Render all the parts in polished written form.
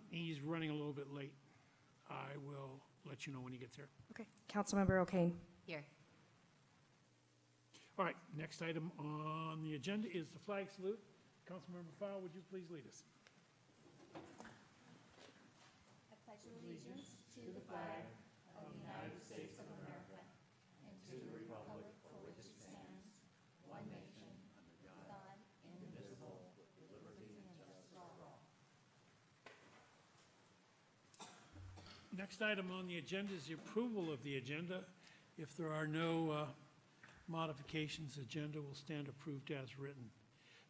He's running a little bit late. I will let you know when he gets here. Okay. Councilmember O'Kane. Here. All right, next item on the agenda is the flag salute. Councilmember Fowle, would you please lead us? I pledge allegiance to the flag of the United States of America and to the republic for which it stands, one nation, under God, indivisible, with liberty and justice for all. Next item on the agenda is the approval of the agenda. If there are no modifications, the agenda will stand approved as written.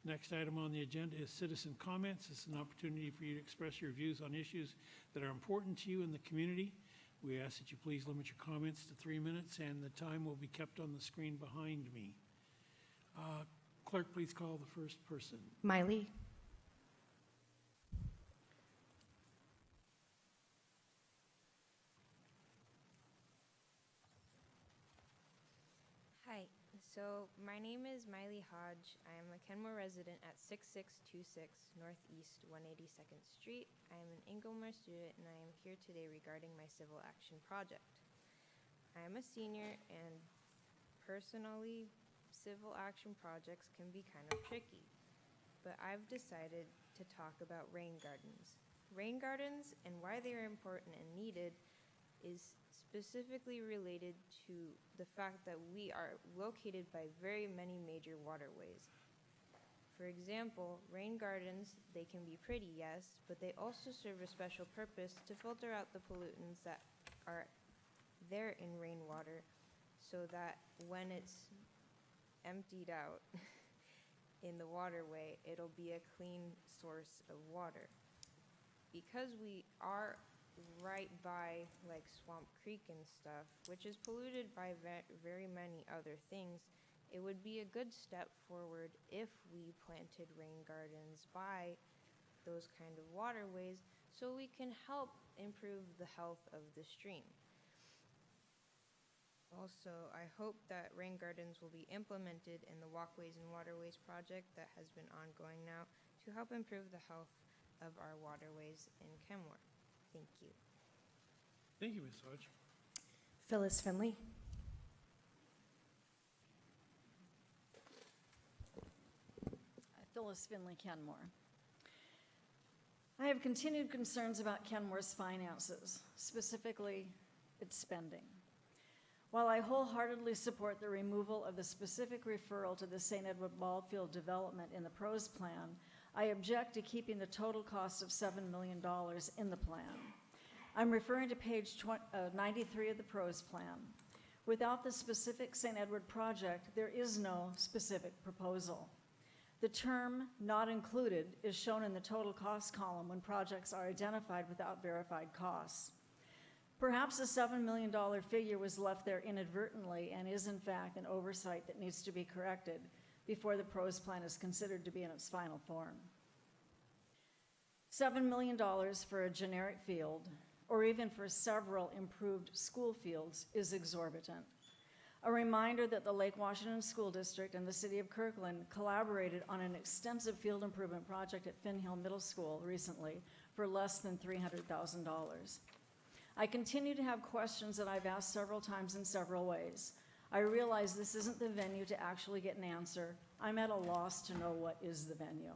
Next item on the agenda is citizen comments. This is an opportunity for you to express your views on issues that are important to you in the community. We ask that you please limit your comments to 3 minutes, and the time will be kept on the screen behind me. Clerk, please call the first person. Miley. Hi, so my name is Miley Hodge. I am a Kenmore resident at 6626 Northeast 182nd Street. I am an Inglemer student and I am here today regarding my civil action project. I am a senior and personally, civil action projects can be kind of tricky, but I've decided to talk about rain gardens. Rain gardens and why they are important and needed is specifically related to the fact that we are located by very many major waterways. For example, rain gardens, they can be pretty, yes, but they also serve a special purpose to filter out the pollutants that are there in rainwater so that when it's emptied out in the waterway, it'll be a clean source of water. Because we are right by like Swamp Creek and stuff, which is polluted by very many other things, it would be a good step forward if we planted rain gardens by those kind of waterways so we can help improve the health of the stream. Also, I hope that rain gardens will be implemented in the Walkways and Waterways project that has been ongoing now to help improve the health of our waterways in Kenmore. Thank you. Thank you, Ms. Hodge. Phyllis Finley. Phyllis Finley, Kenmore. I have continued concerns about Kenmore's finances, specifically its spending. While I wholeheartedly support the removal of the specific referral to the St. Edward Ballfield development in the PROS plan, I object to keeping the total cost of $7 million in the plan. I'm referring to page 93 of the PROS plan. Without the specific St. Edward project, there is no specific proposal. The term "not included" is shown in the total cost column when projects are identified without verified costs. Perhaps the $7 million figure was left there inadvertently and is in fact an oversight that needs to be corrected before the PROS plan is considered to be in its final form. $7 million for a generic field, or even for several improved school fields, is exorbitant. A reminder that the Lake Washington School District and the City of Kirkland collaborated on an extensive field improvement project at Finn Hill Middle School recently for less than $300,000. I continue to have questions that I've asked several times in several ways. I realize this isn't the venue to actually get an answer. I'm at a loss to know what is the venue.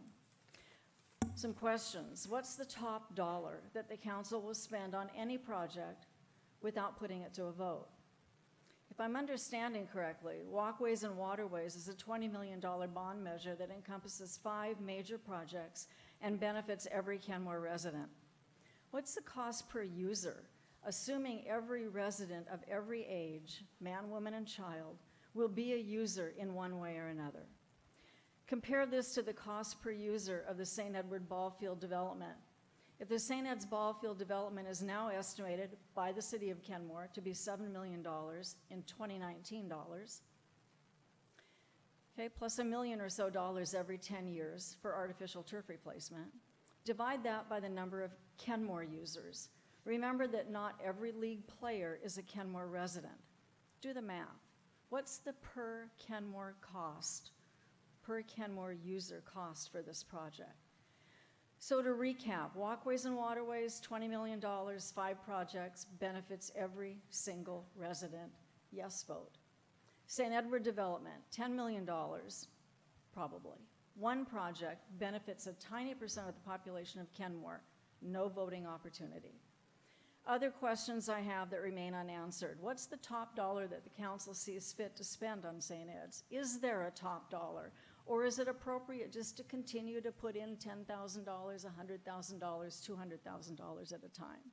Some questions. What's the top dollar that the council will spend on any project without putting it to a vote? If I'm understanding correctly, Walkways and Waterways is a $20 million bond measure that encompasses 5 major projects and benefits every Kenmore resident. What's the cost per user, assuming every resident of every age, man, woman, and child, will be a user in one way or another? Compare this to the cost per user of the St. Edward Ballfield development. If the St. Ed's Ballfield development is now estimated by the City of Kenmore to be $7 million in 2019 dollars, okay, plus $1 million or so every 10 years for artificial turf replacement, divide that by the number of Kenmore users. Remember that not every league player is a Kenmore resident. Do the math. What's the per Kenmore cost, per Kenmore user cost for this project? So to recap, walkways and waterways, $20 million, 5 projects, benefits every single resident. Yes vote. St. Edward Development, $10 million, probably. 1 project benefits a tiny percent of the population of Kenmore. No voting opportunity. Other questions I have that remain unanswered. What's the top dollar that the council sees fit to spend on St. Ed's? Is there a top dollar? Or is it appropriate just to continue to put in $10,000, $100,000, $200,000 at a time?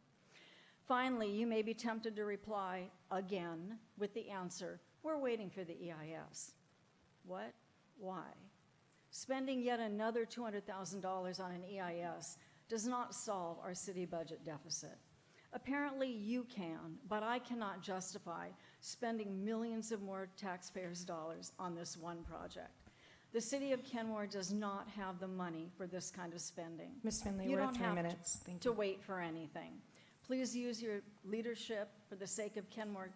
Finally, you may be tempted to reply again with the answer, we're waiting for the EIS. What? Why? Spending yet another $200,000 on an EIS does not solve our city budget deficit. Apparently you can, but I cannot justify spending millions of more taxpayers' dollars on this one project. The city of Kenmore does not have the money for this kind of spending. Ms. Finley, You we're don't at 3 have minutes. Thank to you. wait for anything. Please use your leadership for the sake of Kenmore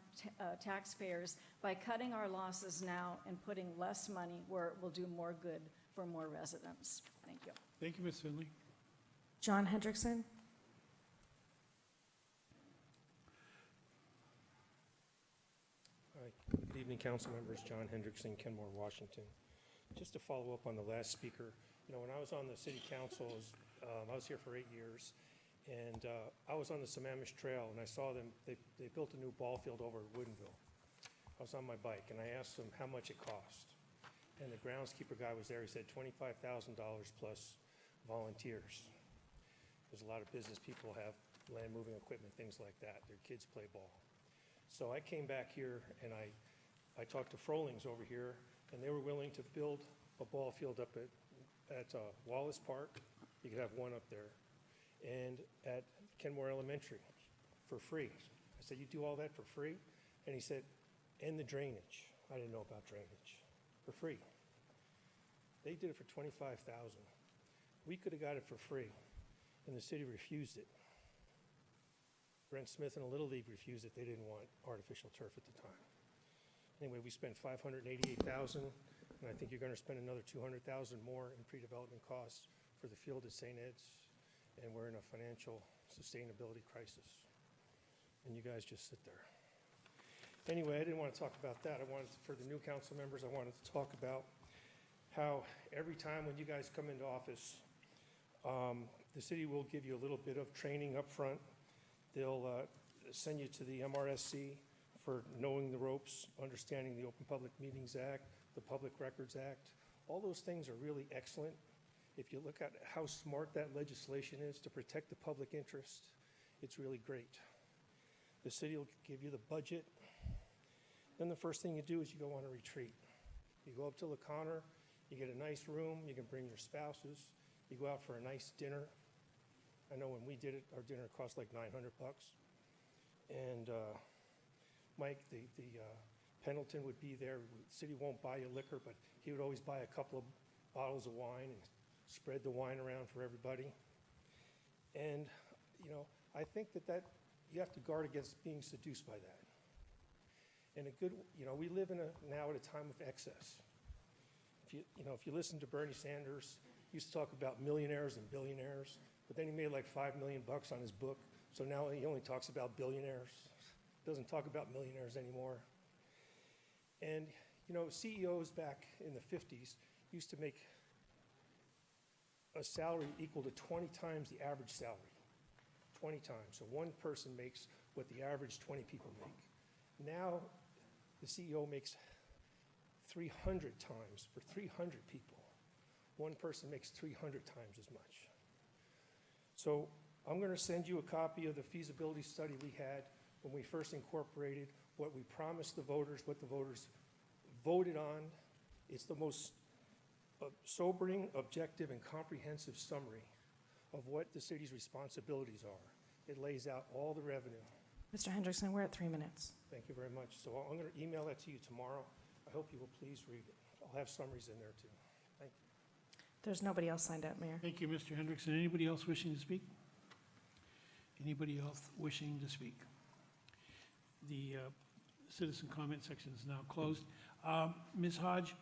taxpayers by cutting our losses now and putting less money where it will do more good for more residents. Thank you. Thank you, Ms. Finley. John Hendrickson. Hi, good evening, council members. John Hendrickson, Kenmore, Washington. Just to follow up on the last speaker, when I was on the city council, I was here for 8 years, and I was on the Sammamish Trail, and I saw them, they built a new ball field over at Woodinville. I was on my bike, and I asked them how much it cost. And the groundskeeper guy was there, he said $25,000 plus volunteers. There's a lot of business people have land moving equipment, things like that. Their kids play ball. So I came back here and I talked to Frolings over here, and they were willing to build a ball field up at Wallace Park. You could have one up there, and at Kenmore Elementary for free. I said, you do all that for free? And he said, and the drainage. I didn't know about drainage. For free. They did it for $25,000. We could have got it for free, and the city refused it. Brent Smith and a Little League refused it. They didn't want artificial turf at the time. Anyway, we spent $588,000, and I think you're going to spend another $200,000 more in pre-development costs for the field at St. Ed's, and we're in a financial sustainability crisis. And you guys just sit there. Anyway, I didn't want to talk about that. For the new council members, I wanted to talk about how every time when you guys come into office, the city will give you a little bit of training up front. They'll send you to the MRSC for knowing the ropes, understanding the Open Public Meetings Act, the Public Records Act. All those things are really excellent. If you look at how smart that legislation is to protect the public interest, it's really great. The city will give you the budget. Then the first thing you do is you go on a retreat. You go up to La Conner, you get a nice room, you can bring your spouses, you go out for a nice dinner. I know when we did it, our dinner cost like $900. And Mike, the Pendleton would be there. The city won't buy you liquor, but he would always buy a couple of bottles of wine and spread the wine around for everybody. And, I think that you have to guard against being seduced by that. And we live now at a time of excess. If you listen to Bernie Sanders, he used to talk about millionaires and billionaires, but then he made like $5 million on his book. So now he only talks about billionaires. Doesn't talk about millionaires anymore. And, CEOs back in the 50s used to make a salary equal to 20 times the average salary. 20 times. So one person makes what the average 20 people make. Now, the CEO makes 300 times for 300 people. One person makes 300 times as much. So I'm going to send you a copy of the feasibility study we had when we first incorporated what we promised the voters, what the voters voted on. It's the most sobering, objective, and comprehensive summary of what the city's responsibilities are. It lays out all the revenue. Mr. Hendrickson, we're at 3 minutes. Thank you very much. So I'm going to email that to you tomorrow. I hope you will please read it. I'll have summaries in there too. Thank you. There's nobody else signed up, Mayor. Thank you, Mr. Hendrickson. Anybody else wishing to speak? Anybody else wishing to speak? The citizen comment section is now closed. Ms. Hodge,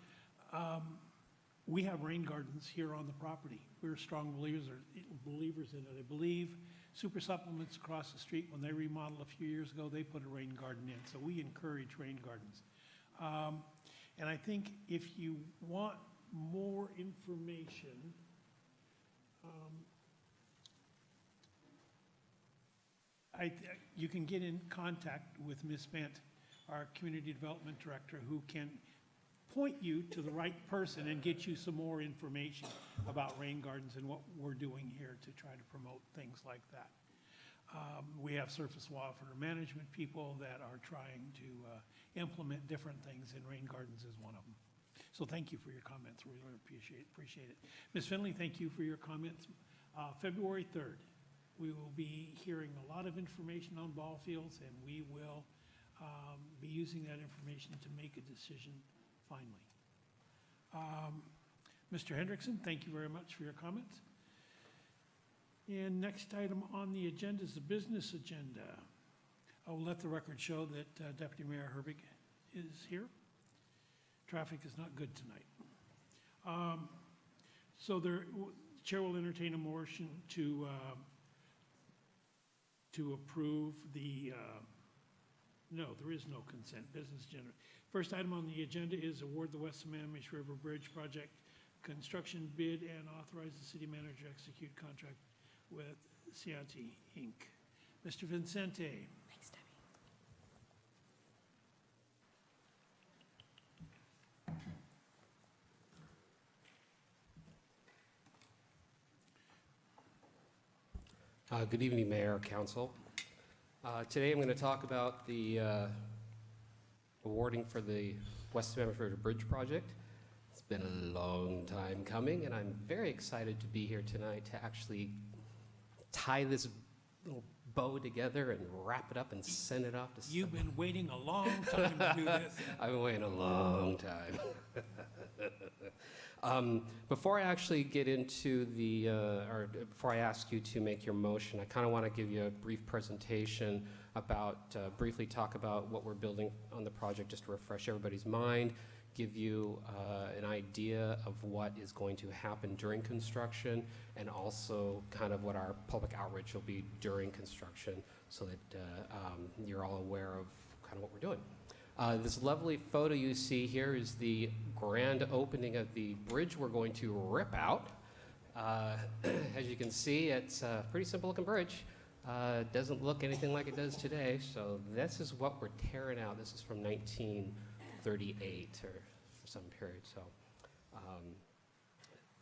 we have rain gardens here on the property. We're strong believers in it. I believe Super Supplements across the street, when they remodeled a few years ago, they put a rain garden in. So we encourage rain gardens. And I think if you want more information, you can get in contact with Ms. Bent, our Community Development Director, who can point you to the right person and get you some more information about rain gardens and what we're doing here to try to promote things like that. We have surface water management people that are trying to implement different things, and rain gardens is one of them. So thank you for your comments. We really appreciate it. Ms. Finley, thank you for your comments. February 3rd, we will be hearing a lot of information on ball fields, and we will be using that information to make a decision finally. Mr. Hendrickson, thank you very much for your comments. And next item on the agenda is the business agenda. I will let the record show that Deputy Mayor Herbig is here. Traffic is not good tonight. So the Chair will entertain a motion to approve the, no, there is no consent, business agenda. First item on the agenda is award the West Sammamish River Bridge Project construction bid and authorize the city manager to execute contract with Ceccanti, Inc. Mr. Vicente. Thanks, Debbie. Good evening, Mayor, Council. Today I'm going to talk about the awarding for the West Sammamish River Bridge project. It's been a long time coming, and I'm very excited to be here tonight to actually tie this little bow together and wrap it up and send it off to You've been waiting a long time to do this. I've been waiting a long time. Before I actually get into the, or before I ask you to make your motion, I kind of want to give you a brief presentation about, briefly talk about what we're building on the project, just to refresh everybody's mind, give you an idea of what is going to happen during construction, and also kind of what our public outreach will be during construction, so that you're all aware of kind of what we're doing. This lovely photo you see here is the grand opening of the bridge we're going to rip out. As you can see, it's a pretty simple looking bridge. Doesn't look anything like it does today, so this is what we're tearing out. This is from 1938 or some period, so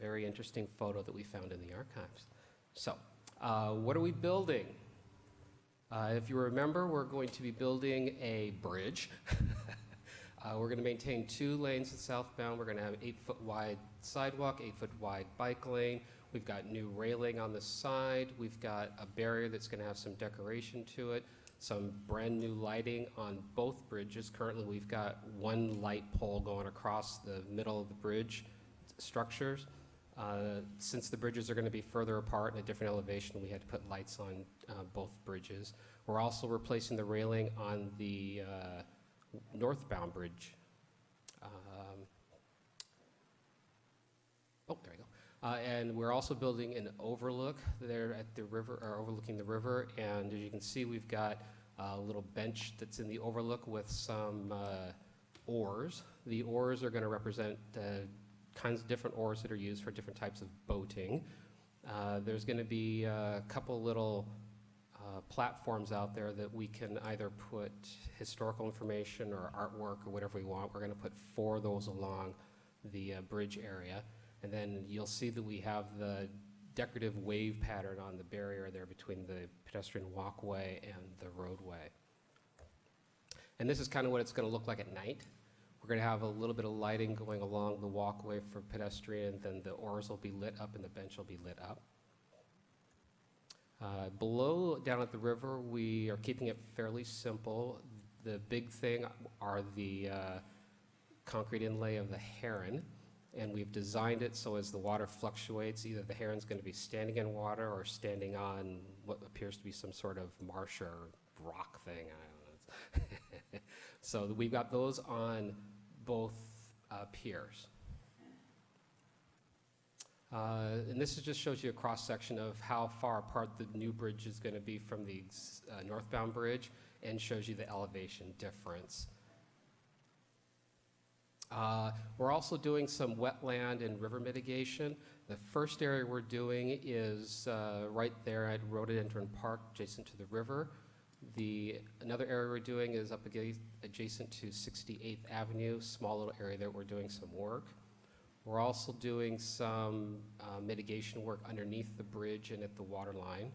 very interesting photo that we found in the archives. So what are we building? If you remember, we're going to be building a bridge. We're going to maintain 2 lanes southbound. We're going to have 8-foot wide sidewalk, 8-foot wide bike lane. We've got new railing on the side. We've got a barrier that's going to have some decoration to it, some brand new lighting on both bridges. Currently, we've got 1 light pole going across the middle of the bridge structures. Since the bridges are going to be further apart in a different elevation, we had to put lights on both bridges. We're also replacing the railing on the northbound bridge. There you go. And we're also building an overlook there at the river, or overlooking the river. And as you can see, we've got a little bench that's in the overlook with some oars. The oars are going to represent kinds of different oars that are used for different types of boating. There's going to be a couple little platforms out there that we can either put historical information or artwork or whatever we want. We're going to put 4 of those along the bridge area. And then you'll see that we have the decorative wave pattern on the barrier there between the pedestrian walkway and the roadway. And this is kind of what it's going to look like at night. We're going to have a little bit of lighting going along the walkway for pedestrian, then the oars will be lit up and the bench will be lit up. Below, down at the river, we are keeping it fairly simple. The big thing are the concrete inlay of the heron, and we've designed it so as the water fluctuates, either the heron's going to be standing in water or standing on what appears to be some sort of marsh or rock thing. I don't know. So we've got those on both piers. And this just shows you a cross-section of how far apart the new bridge is going to be from the northbound bridge, and shows you the elevation difference. We're also doing some wetland and river mitigation. The first area we're doing is right there at Rhododendron Park, adjacent to the river. Another area we're doing is up adjacent to 68th Avenue, small little area that we're doing some work. We're also doing some mitigation work underneath the bridge and at the water line.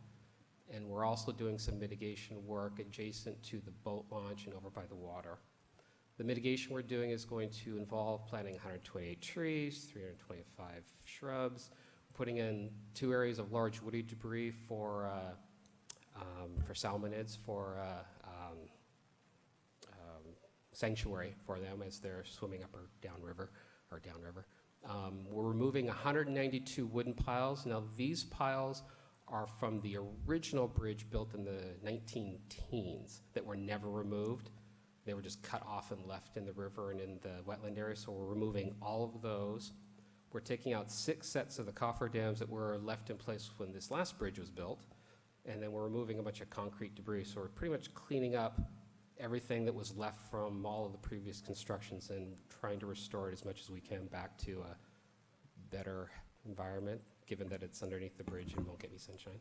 And we're also doing some mitigation work adjacent to the boat launch and over by the water. The mitigation we're doing is going to involve planting 128 trees, 325 shrubs, putting in 2 areas of large woody debris for salmonids, for sanctuary for them as they're swimming up or downriver. We're removing 192 wooden piles. Now, these piles are from the original bridge built in the 19-teens that were never removed. They were just cut off and left in the river and in the wetland area, so we're removing all of those. We're taking out 6 sets of the cofferdams that were left in place when this last bridge was built, and then we're removing a bunch of concrete debris. So we're pretty much cleaning up everything that was left from all of the previous constructions and trying to restore it as much as we can back to a better environment, given that it's underneath the bridge and won't get any sunshine.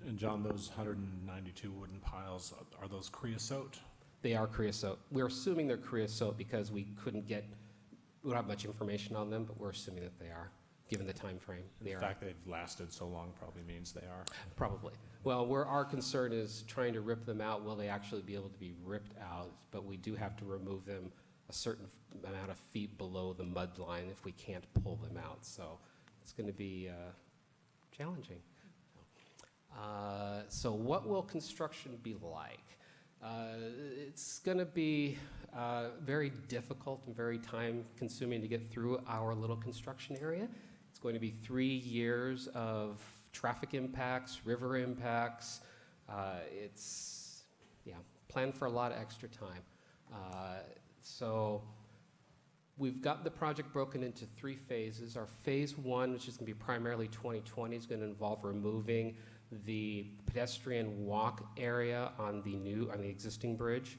And John, those 192 wooden piles, are those creosote? They are creosote. We're assuming they're creosote because we don't have much information on them, but we're assuming that they are, given the time frame. The fact they've lasted so long probably means they are. Probably. Well, our concern is trying to rip them out. Will they actually be able to be ripped out? But we do have to remove them a certain amount of feet below the mud line if we can't pull them out. So it's going to be challenging. So what will construction be like? It's going to be very difficult and very time-consuming to get through our little construction area. It's going to be 3 years of traffic impacts, river impacts. Plan for a lot of extra time. So we've got the project broken into 3 phases. Our phase 1, which is going to be primarily 2020, is going to involve removing the pedestrian walk area on the existing bridge,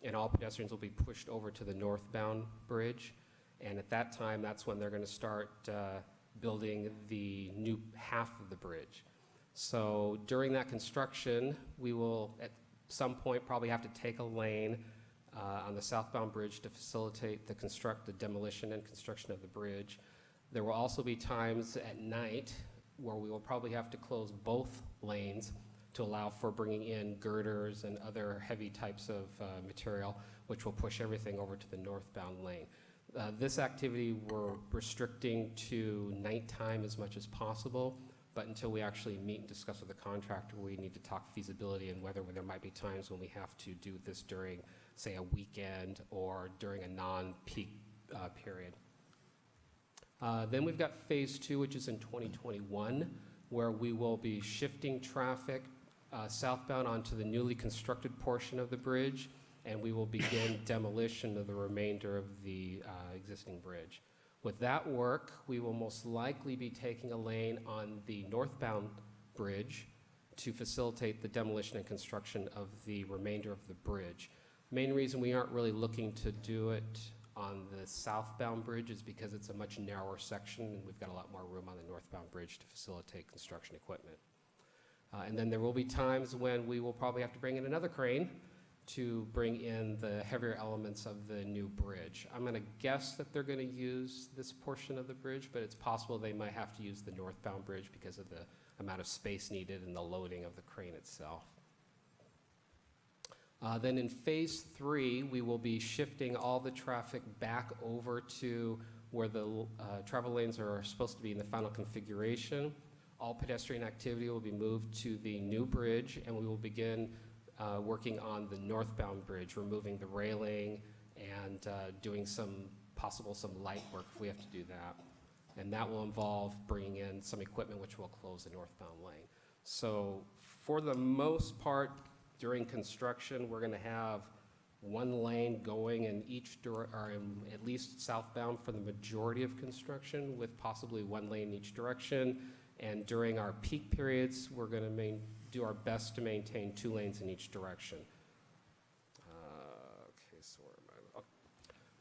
and all pedestrians will be pushed over to the northbound bridge. And at that time, that's when they're going to start building the new half of the bridge. So during that construction, we will at some point probably have to take a lane on the southbound bridge to facilitate the demolition and construction of the bridge. There will also be times at night where we will probably have to close both lanes to allow for bringing in girders and other heavy types of material, which will push everything over to the northbound lane. This activity we're restricting to nighttime as much as possible, but until we actually meet and discuss with the contractor, we need to talk feasibility and whether there might be times when we have to do this during, say, a weekend or during a non-peak period. Then we've got phase 2, which is in 2021, where we will be shifting traffic southbound onto the newly constructed portion of the bridge, and we will begin demolition of the remainder of the existing bridge. With that work, we will most likely be taking a lane on the northbound bridge to facilitate the demolition and construction of the remainder of the bridge. Main reason we aren't really looking to do it on the southbound bridge is because it's a much narrower section and we've got a lot more room on the northbound bridge to facilitate construction equipment. And then there will be times when we will probably have to bring in another crane to bring in the heavier elements of the new bridge. I'm going to guess that they're going to use this portion of the bridge, but it's possible they might have to use the northbound bridge because of the amount of space needed and the loading of the crane itself. Then in phase 3, we will be shifting all the traffic back over to where the travel lanes are supposed to be in the final configuration. All pedestrian activity will be moved to the new bridge, and we will begin working on the northbound bridge, removing the railing and doing some light work if we have to do that. And that will involve bringing in some equipment which will close the northbound lane. So for the most part, during construction, we're going to have one lane going in or in at least southbound for the majority of construction, with possibly one lane in each direction. And during our peak periods, we're going to do our best to maintain 2 lanes in each direction. Okay, so where am I? Oh.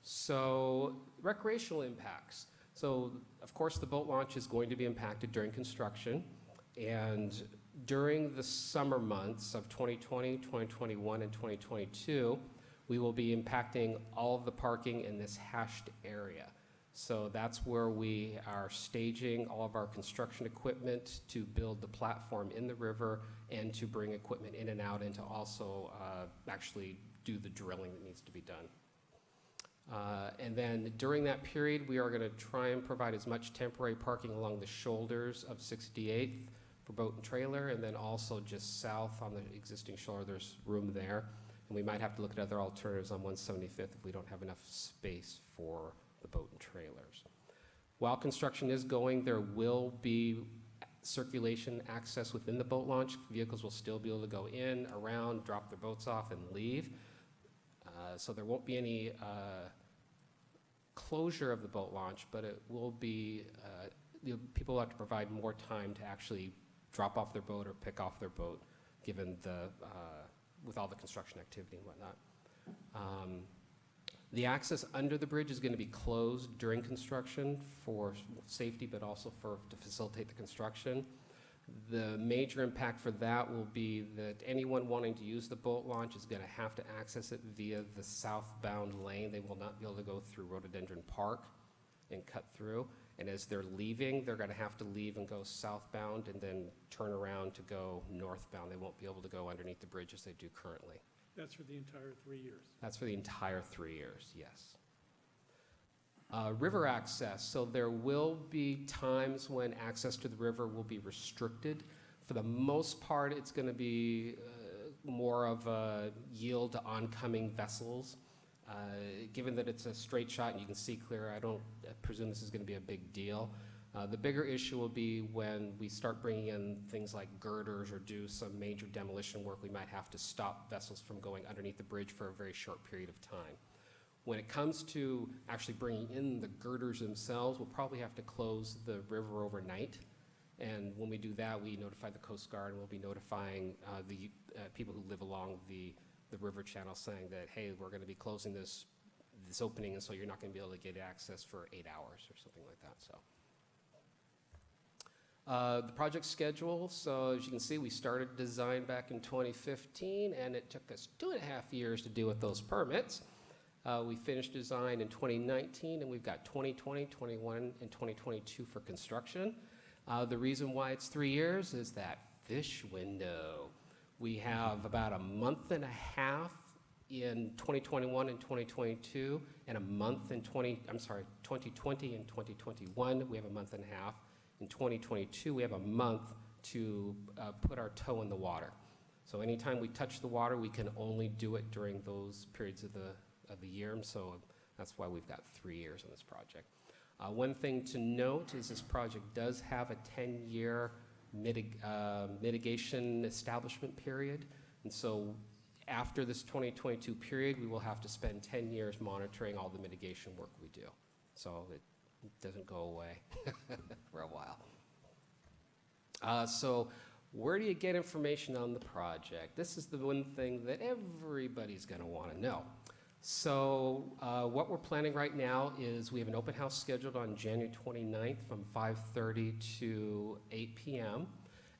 So recreational impacts. So of course the boat launch is going to be impacted during construction, and during the summer months of 2020, 2021, and 2022, we will be impacting all of the parking in this hashed area. So that's where we are staging all of our construction equipment to build the platform in the river and to bring equipment in and out, and to also actually do the drilling that needs to be done. And then during that period, we are going to try and provide as much temporary parking along the shoulders of 68th for boat and trailer, and then also just south on the existing shoulder, there's room there. And we might have to look at other alternatives on 175th if we don't have enough space for the boat and trailers. While construction is going, there will be circulation access within the boat launch. Vehicles will still be able to go in, around, drop their boats off, and leave. So there won't be any closure of the boat launch, but it will be, people will have to provide more time to actually drop off their boat or pick off their boat, given with all the construction activity and whatnot. The access under the bridge is going to be closed during construction for safety, but also to facilitate the construction. The major impact for that will be that anyone wanting to use the boat launch is going to have to access it via the southbound lane. They will not be able to go through Rhododendron Park and cut through. And as they're leaving, they're going to have to leave and go southbound and then turn around to go northbound. They won't be able to go underneath the bridge as they do currently. That's for the entire 3 years. That's for the entire 3 years, yes. River access. So there will be times when access to the river will be restricted. For the most part, it's going to be more of a yield to oncoming vessels. Given that it's a straight shot and you can see clear, I don't presume this is going to be a big deal. The bigger issue will be when we start bringing in things like girders or do some major demolition work. We might have to stop vessels from going underneath the bridge for a very short period of time. When it comes to actually bringing in the girders themselves, we'll probably have to close the river overnight. And when we do that, we notify the Coast Guard, and we'll be notifying the people who live along the river channel, saying that, hey, we're going to be closing this opening, and so you're not going to be able to get access for 8 hours or something like that. So the project schedule. So as you can see, we started design back in 2015, and it took us 2.5 years to deal with those permits. We finished design in 2019, and we've got 2020, 21, and 2022 for construction. The reason why it's 3 years is that fish window. We have about a month and a half in 2021 and 2022, and a month in 2020 and 2021. We have a month and a half. In 2022, we have a month to put our toe in the water. So anytime we touch the water, we can only do it during those periods of the year, and so that's why we've got 3 years on this project. One thing to note is this project does have a 10-year mitigation establishment period, and so after this 2022 period, we will have to spend 10 years monitoring all the mitigation work we do. So it doesn't go away for a while. So where do you get information on the project? This is the one thing that everybody's going to want to know. So what we're planning right now is we have an open house scheduled on January 29th from 5:30 to 8 p.m.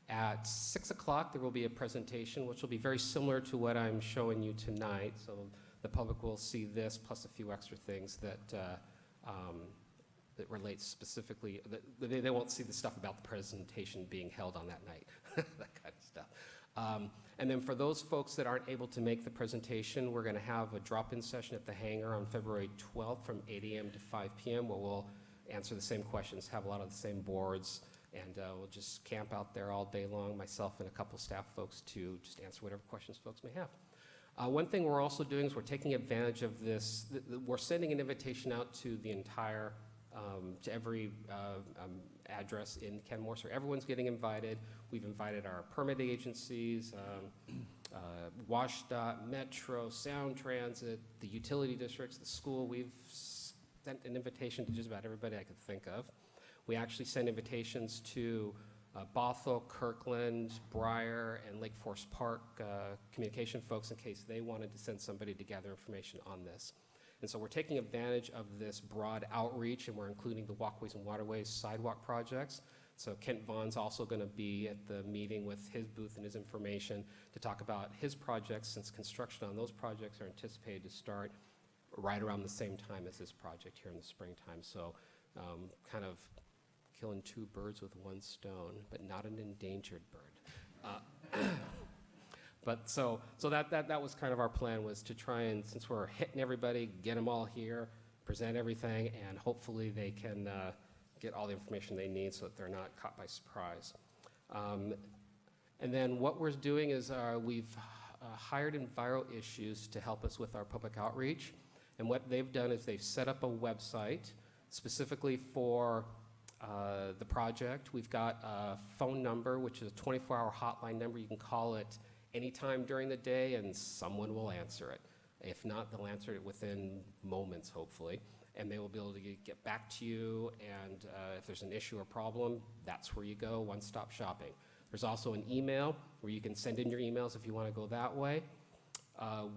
At 6 o'clock, there will be a presentation, which will be very similar to what I'm showing you tonight. So the public will see this, plus a few extra things that that relate specifically. They won't see the stuff about the presentation being held on that night, that kind of stuff. And then for those folks that aren't able to make the presentation, we're going to have a drop-in session at the hangar on February 12th from 8 a.m. to 5 p.m. where we'll answer the same questions, have a lot of the same boards, and we'll just camp out there all day long, myself and a couple staff folks, to just answer whatever questions folks may have. One thing we're also doing is we're taking advantage of this. We're sending an invitation out to the entire, to every address in Kenmore, so everyone's getting invited. We've invited our permit agencies, WashDOT, Metro, Sound Transit, the utility districts, the school. We've sent an invitation to just about everybody I could think of. We actually sent invitations to Bothell, Kirkland, Briar, and Lake Forest Park communication folks in case they wanted to send somebody to gather information on this. And so we're taking advantage of this broad outreach, and we're including the Walkways and Waterways sidewalk projects. So Kent Vaughn's also going to be at the meeting with his booth and his information to talk about his projects, since construction on those projects are anticipated to start right around the same time as this project here in the springtime. So kind of killing two birds with one stone, but not an endangered bird. But so that was kind of our plan, was to try and, since we're hitting everybody, get them all here, present everything, and hopefully they can get all the information they need so that they're not caught by surprise. And then what we're doing is we've hired Enviro Issues to help us with our public outreach. And what they've done is they've set up a website specifically for the project. We've got a phone number, which is a 24-hour hotline number. You can call it anytime during the day and someone will answer it. If not, they'll answer it within moments, hopefully. And they will be able to get back to you, and if there's an issue or problem, that's where you go, one-stop shopping. There's also an email where you can send in your emails if you want to go that way.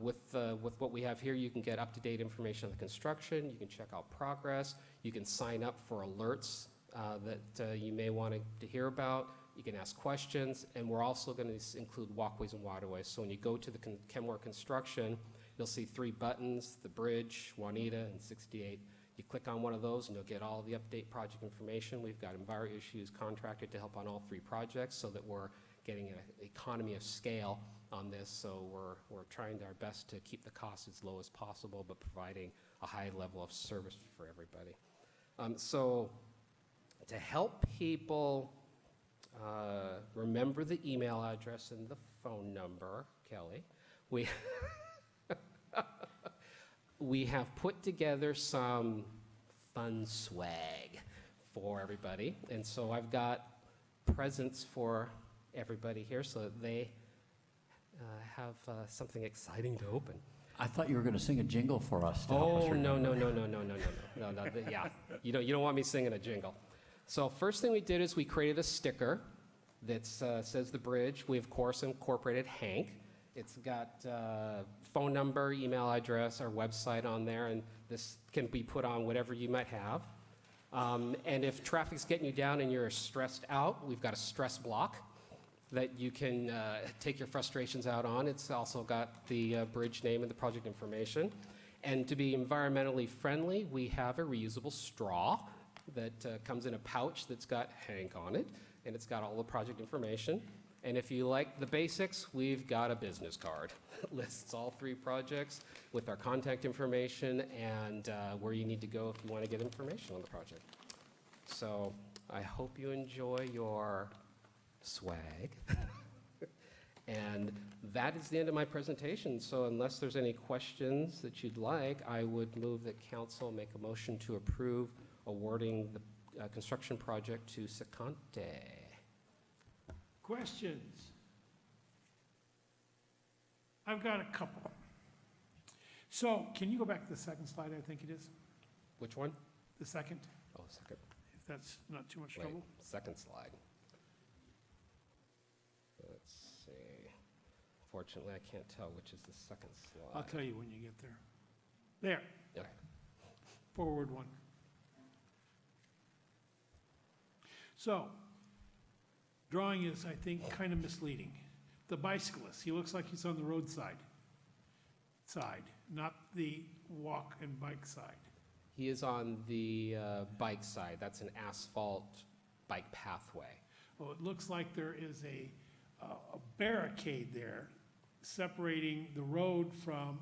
With what we have here, you can get up-to-date information on the construction, you can check out progress, you can sign up for alerts that you may want to hear about, you can ask questions, and we're also going to include walkways and waterways. So when you go to the Kenmore construction, you'll see 3 buttons, the bridge, Juanita, and 68. You click on one of those and you'll get all the update project information. We've got Enviro Issues contracted to help on all 3 projects so that we're getting an economy of scale on this. So we're trying our best to keep the cost as low as possible, but providing a high level of service for everybody. So to help people remember the email address and the phone number, Kelly, we have put together some fun swag for everybody. And so I've got presents for everybody here so that they have something exciting to open. I thought you were going to sing a jingle for us. To help us Oh, remember. no. Yeah, you don't want me singing a jingle. So first thing we did is we created a sticker that says the bridge. We, of course, incorporated Hank. It's got phone number, email address, our website on there, and this can be put on whatever you might have. And if traffic's getting you down and you're stressed out, we've got a stress block that you can take your frustrations out on. It's also got the bridge name and the project information. And to be environmentally friendly, we have a reusable straw that comes in a pouch that's got Hank on it, and it's got all the project information. And if you like the basics, we've got a business card. It lists all 3 projects with our contact information and where you need to go if you want to get information on the project. So I hope you enjoy your swag. And that is the end of my presentation. So unless there's any questions that you'd like, I would move that council make a motion to approve awarding the construction project to Ceccanti. Questions? I've got a couple. So can you go back to the second slide, I think it is? Which one? The second, Oh, second. if that's not too much Wait, trouble. second slide. Let's see. Fortunately, I can't tell which is the second slide. I'll tell you when you get there. There, Okay. forward one. So, drawing is, I think, kind of misleading. The bicyclist, he looks like he's on the roadside side, not the walk and bike side. He is on the bike side. That's an asphalt bike pathway. Oh, it looks like there is a barricade there separating the road from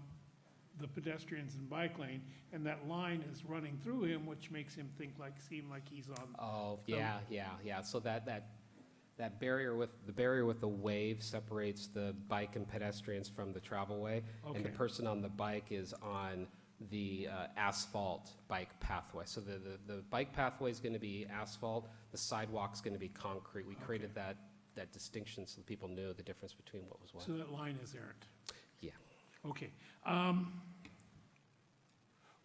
the pedestrians and bike lane, and that line is running through him, which makes him seem like he's on. Oh, So- yeah. So that barrier with the wave separates the bike and pedestrians from the travelway, and the Okay. person on the bike is on the asphalt bike pathway. So the bike pathway is going to be asphalt, the sidewalk's going to be concrete. We created that that distinction so that people knew the difference between what was what. So that line is errant. Yeah. Okay.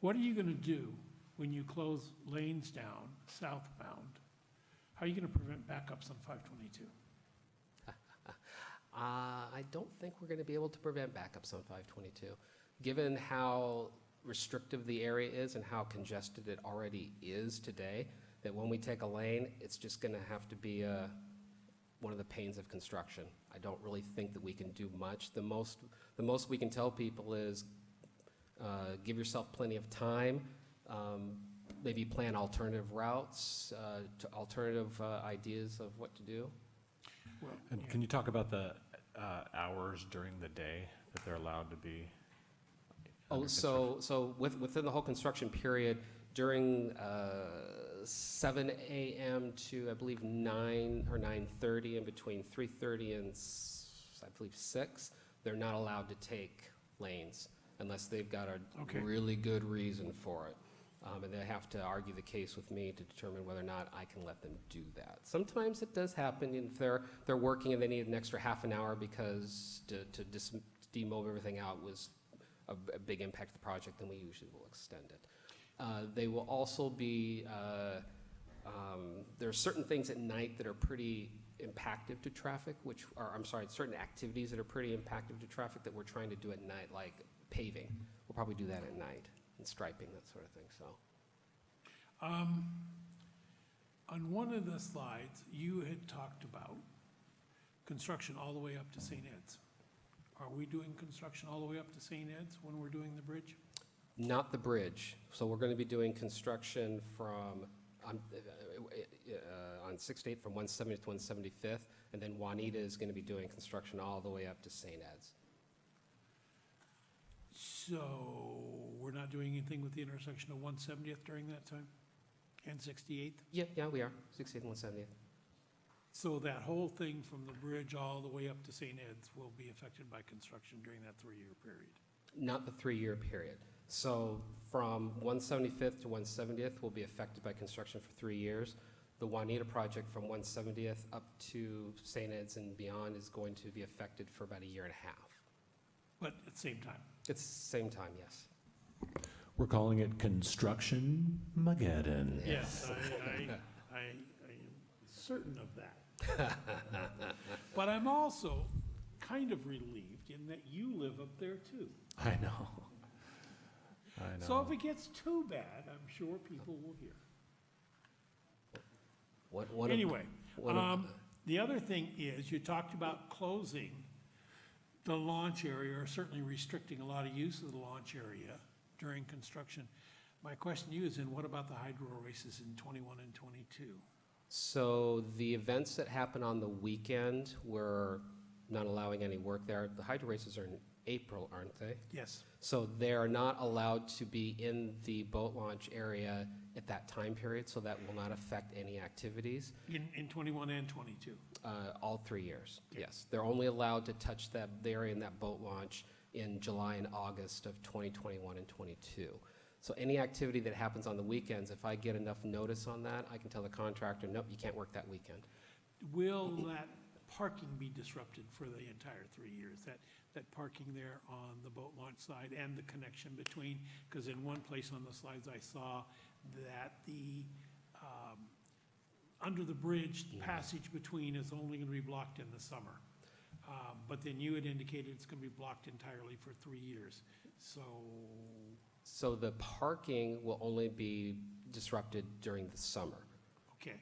What are you going to do when you close lanes down southbound? How are you going to prevent backups on 522? I don't think we're going to be able to prevent backups on 522. Given how restrictive the area is and how congested it already is today, that when we take a lane, it's just going to have to be one of the pains of construction. I don't really think that we can do much. The most we can tell people is give yourself plenty of time, maybe plan alternative routes, alternative ideas of what to do. Well, And yeah. can you talk about the hours during the day that they're allowed to be? Oh, under so within the whole construction period, during 7 a.m. to, I believe, 9 or 9:30, and between 3:30 and, I believe, 6, they're not allowed to take lanes unless they've got a Okay. really good reason for it. And they have to argue the case with me to determine whether or not I can let them do that. Sometimes it does happen if they're working and they need an extra half an hour because to demob everything out was a big impact to the project, then we usually will extend it. They will also be, there are certain things at night that are pretty impactive to traffic, certain activities that are pretty impactive to traffic that we're trying to do at night, like paving. We'll probably do that at night, and striping, that sort of thing, so. On one of the slides, you had talked about construction all the way up to St. Ed's. Are we doing construction all the way up to St. Ed's when we're doing the bridge? Not the bridge. So we're going to be doing construction from, on 6th, 8th from 170th to 175th, and then Juanita is going to be doing construction all the way up to St. Ed's. So we're not doing anything with the intersection of 170th during that time? And 68th? Yeah, we are, 6th, 8th, and 170th. So that whole thing from the bridge all the way up to St. Ed's will be affected by construction during that 3-year period? Not the 3-year period. So from 175th to 170th will be affected by construction for 3 years. The Juanita project from 170th up to St. Ed's and beyond is going to be affected for about 1.5 years. But at the same time? It's the same time, yes. We're calling it Construction Mageddon. Yes, I am certain of that. But I'm also kind of relieved in that you live up there too. I know. So if it gets too bad, I'm sure people will hear. Anyway, the other thing is, you talked about closing the launch area, or certainly restricting a lot of use of the launch area during construction. My question to you is, then what about the hydro races in 21 and 22? So the events that happen on the weekend, we're not allowing any work there. The hydro races are in April, aren't they? Yes. So they are not allowed to be in the boat launch area at that time period, so that will not affect any activities. In 21 and 22? All 3 years, Okay. yes. They're only allowed to touch the area in that boat launch in July and August of 2021 and 22. So any activity that happens on the weekends, if I get enough notice on that, I can tell the contractor, nope, you can't work that weekend. Will that parking be disrupted for the entire 3 years? That parking there on the boat launch side and the connection between, because in one place on the slides I saw that the, under the bridge, the passage between is only going to be blocked in the summer. But then you had indicated it's going to be blocked entirely for 3 years. So the parking will only be disrupted during the summer. Okay,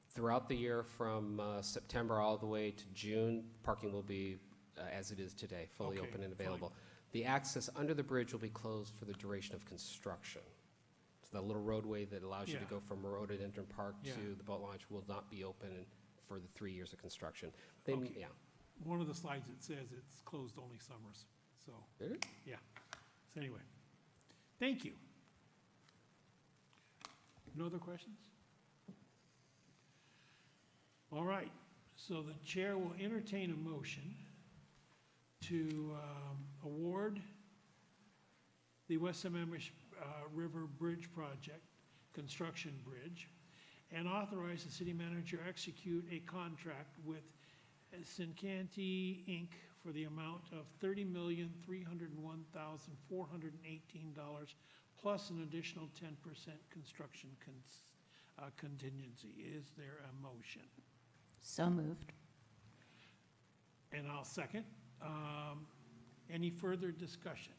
Throughout the year, from September all the way to June, parking will be as it is today, fully Okay, open and available. The access under the bridge will be closed for the duration of construction. So that little roadway that allows you to Yeah. go from Rhododendron Park Yeah. to the boat launch will not be open for the 3 years of construction. They, Okay. yeah. one of the slides it says it's closed only summers, so, Really? yeah. So anyway, thank you. No other questions? All right, so the chair will entertain a motion to award the West Sammamish River Bridge Project, construction bridge, and authorize the city manager execute a contract with Ceccanti, Inc., for the amount of $30,301,418, plus an additional 10% construction contingency. Is there a motion? So moved. And I'll second. Any further discussion?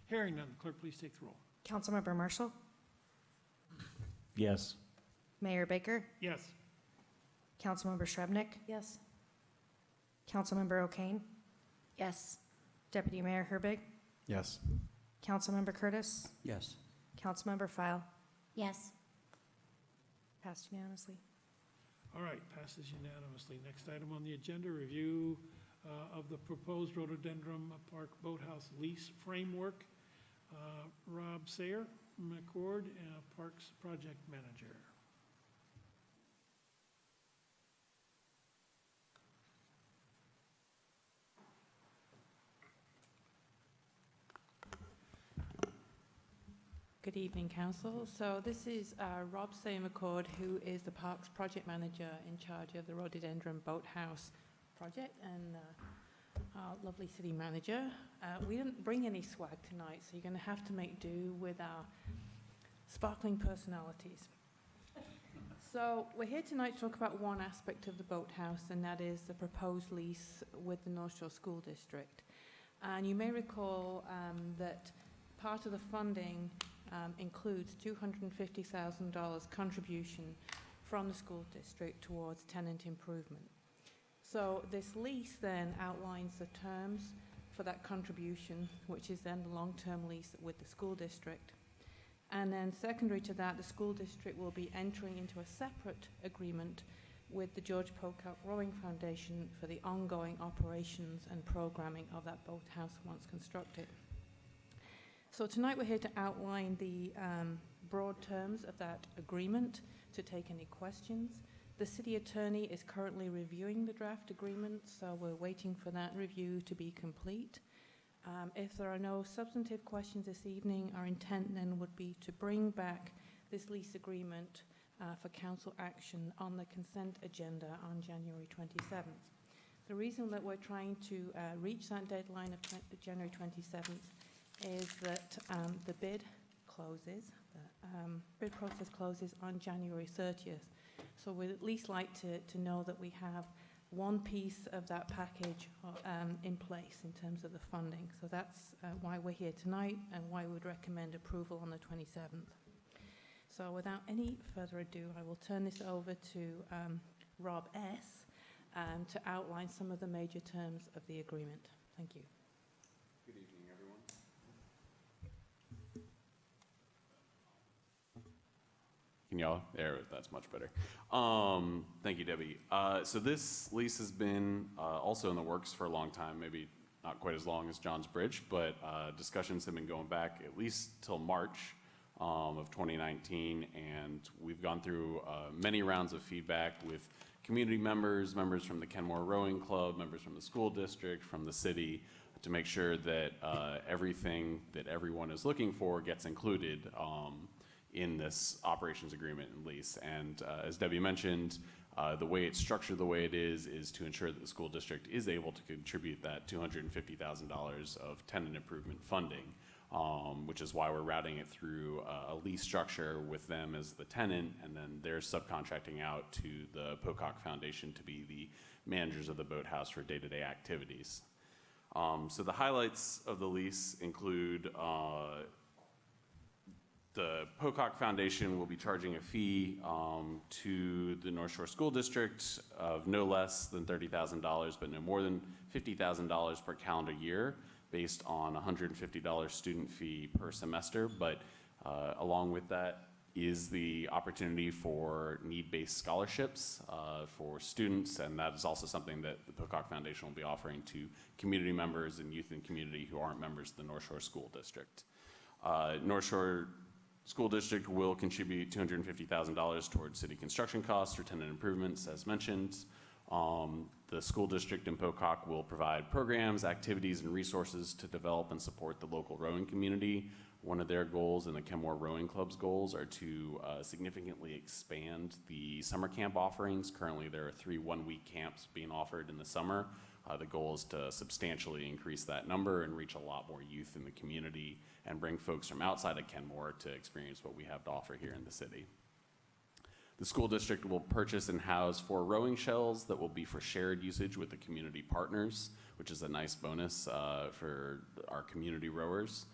Hearing none, clerk, please take the roll. Councilmember Marshall? Yes. Mayor Baker? Yes. Councilmember Shrubnik? Yes. Councilmember O'Kane? Yes. Deputy Mayor Herbig? Yes. Councilmember Curtis? Yes. Councilmember File? Yes. Passed unanimously. All right, passes unanimously. Next item on the agenda, review of the proposed Rhododendron Park Boathouse lease framework. Rob Sayre-McCord, Parks Project Manager. Good evening, Council. So this is Rob Sayre-McCord, who is the Parks Project Manager in charge of the Rhododendron Boathouse project, and our lovely City Manager. We didn't bring any swag tonight, so you're going to have to make do with our sparkling personalities. So we're here tonight to talk about one aspect of the boathouse, and that is the proposed lease with the North Shore School District. And you may recall that part of the funding includes $250,000 contribution from the school district towards tenant improvement. So this lease then outlines the terms for that contribution, which is then the long-term lease with the school district. And then secondary to that, the school district will be entering into a separate agreement with the George Pocock Rowing Foundation for the ongoing operations and programming of that boathouse once constructed. So tonight we're here to outline the broad terms of that agreement, to take any questions. The city attorney is currently reviewing the draft agreement, so we're waiting for that review to be complete. If there are no substantive questions this evening, our intent then would be to bring back this lease agreement for council action on the consent agenda on January 27th. The reason that we're trying to reach that deadline of January 27th is that the bid closes, the bid process closes on January 30th. So we'd at least like to know that we have one piece of that package in place in terms of the funding. So that's why we're here tonight and why we would recommend approval on the 27th. So without any further ado, I will turn this over to Rob S. To outline some of the major terms of the agreement. Thank you. Good evening, everyone. Can y'all? That's much better. Thank you, Debbie. So this lease has been also in the works for a long time, maybe not quite as long as John's Bridge, but discussions have been going back at least till March of 2019, and we've gone through many rounds of feedback with community members, members from the Kenmore Rowing Club, members from the school district, from the city, to make sure that everything that everyone is looking for gets included in this operations agreement and lease. And as Debbie mentioned, the way it's structured the way it is to ensure that the school district is able to contribute that $250,000 of tenant improvement funding, which is why we're routing it through a lease structure with them as the tenant, and then they're subcontracting out to the Pocock Foundation to be the managers of the boathouse for day-to-day activities. So the highlights of the lease include the Pocock Foundation will be charging a fee to the North Shore School District of no less than $30,000, but no more than $50,000 per calendar year, based on a $150 student fee per semester. But along with that is the opportunity for need-based scholarships for students, and that is also something that the Pocock Foundation will be offering to community members and youth in community who aren't members of the North Shore School District. North Shore School District will contribute $250,000 towards city construction costs for tenant improvements, as mentioned. The school district in Pocock will provide programs, activities, and resources to develop and support the local rowing community. One of their goals and the Kenmore Rowing Club's goals are to significantly expand the summer camp offerings. Currently, there are 3 one-week camps being offered in the summer. The goal is to substantially increase that number and reach a lot more youth in the community and bring folks from outside of Kenmore to experience what we have to offer here in the city. The school district will purchase and house 4 rowing shells that will be for shared usage with the community partners, which is a nice bonus for our community rowers.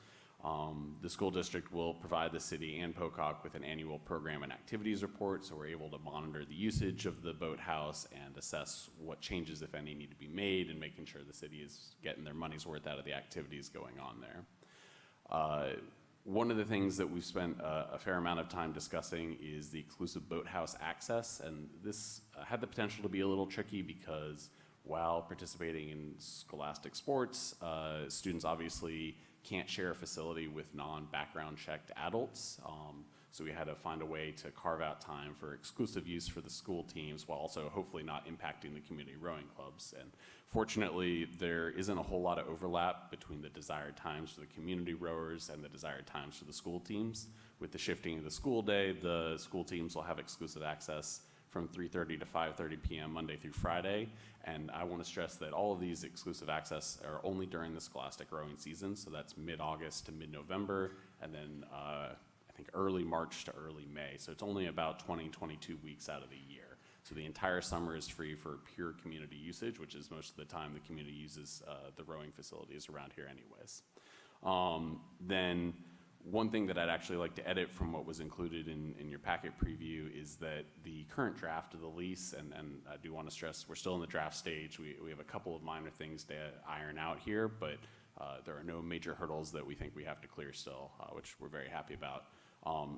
The school district will provide the city and Pocock with an annual program and activities report, so we're able to monitor the usage of the boathouse and assess what changes, if any, need to be made, and making sure the city is getting their money's worth out of the activities going on there. One of the things that we've spent a fair amount of time discussing is the exclusive boathouse access, and this had the potential to be a little tricky because while participating in scholastic sports, students obviously can't share a facility with non-background checked adults. So we had to find a way to carve out time for exclusive use for the school teams while also hopefully not impacting the community rowing clubs. And fortunately, there isn't a whole lot of overlap between the desired times for the community rowers and the desired times for the school teams. With the shifting of the school day, the school teams will have exclusive access from 3:30 to 5:30 p.m. Monday through Friday. And I want to stress that all of these exclusive access are only during the scholastic rowing season. So that's mid-August to mid-November, and then I think early March to early May. So it's only about 22 weeks out of the year. So the entire summer is free for pure community usage, which is most of the time the community uses the rowing facilities around here anyways. Then one thing that I'd actually like to edit from what was included in your packet preview is that the current draft of the lease, and I do want to stress we're still in the draft stage. We have a couple of minor things to iron out here, but there are no major hurdles that we think we have to clear still, which we're very happy about.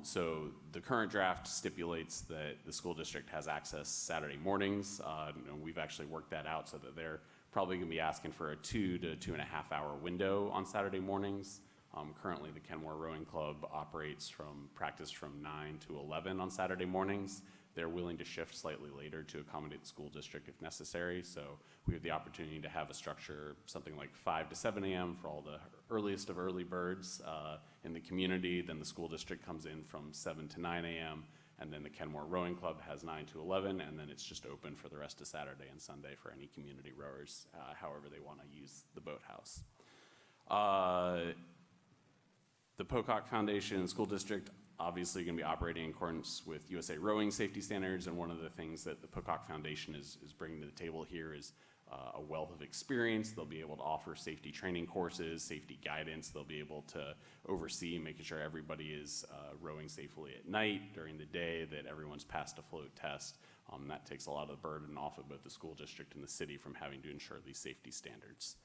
So the current draft stipulates that the school district has access Saturday mornings, and we've actually worked that out so that they're probably going to be asking for a 2 to 2.5 hour window on Saturday mornings. Currently, the Kenmore Rowing Club operates from practice from 9 to 11 on Saturday mornings. They're willing to shift slightly later to accommodate the school district if necessary. So we have the opportunity to have a structure, something like 5 to 7 a.m. for all the earliest of early birds in the community. Then the school district comes in from 7 to 9 a.m. And then the Kenmore Rowing Club has 9 to 11. And then it's just open for the rest of Saturday and Sunday for any community rowers, however they want to use the boathouse. The Pocock Foundation and School District obviously going to be operating in accordance with USA Rowing safety standards, and one of the things that the Pocock Foundation is bringing to the table here is a wealth of experience. They'll be able to offer safety training courses, safety guidance. They'll be able to oversee making sure everybody is rowing safely at night, during the day, that everyone's passed a float test. That takes a lot of the burden off of both the school district and the city from having to ensure these safety standards.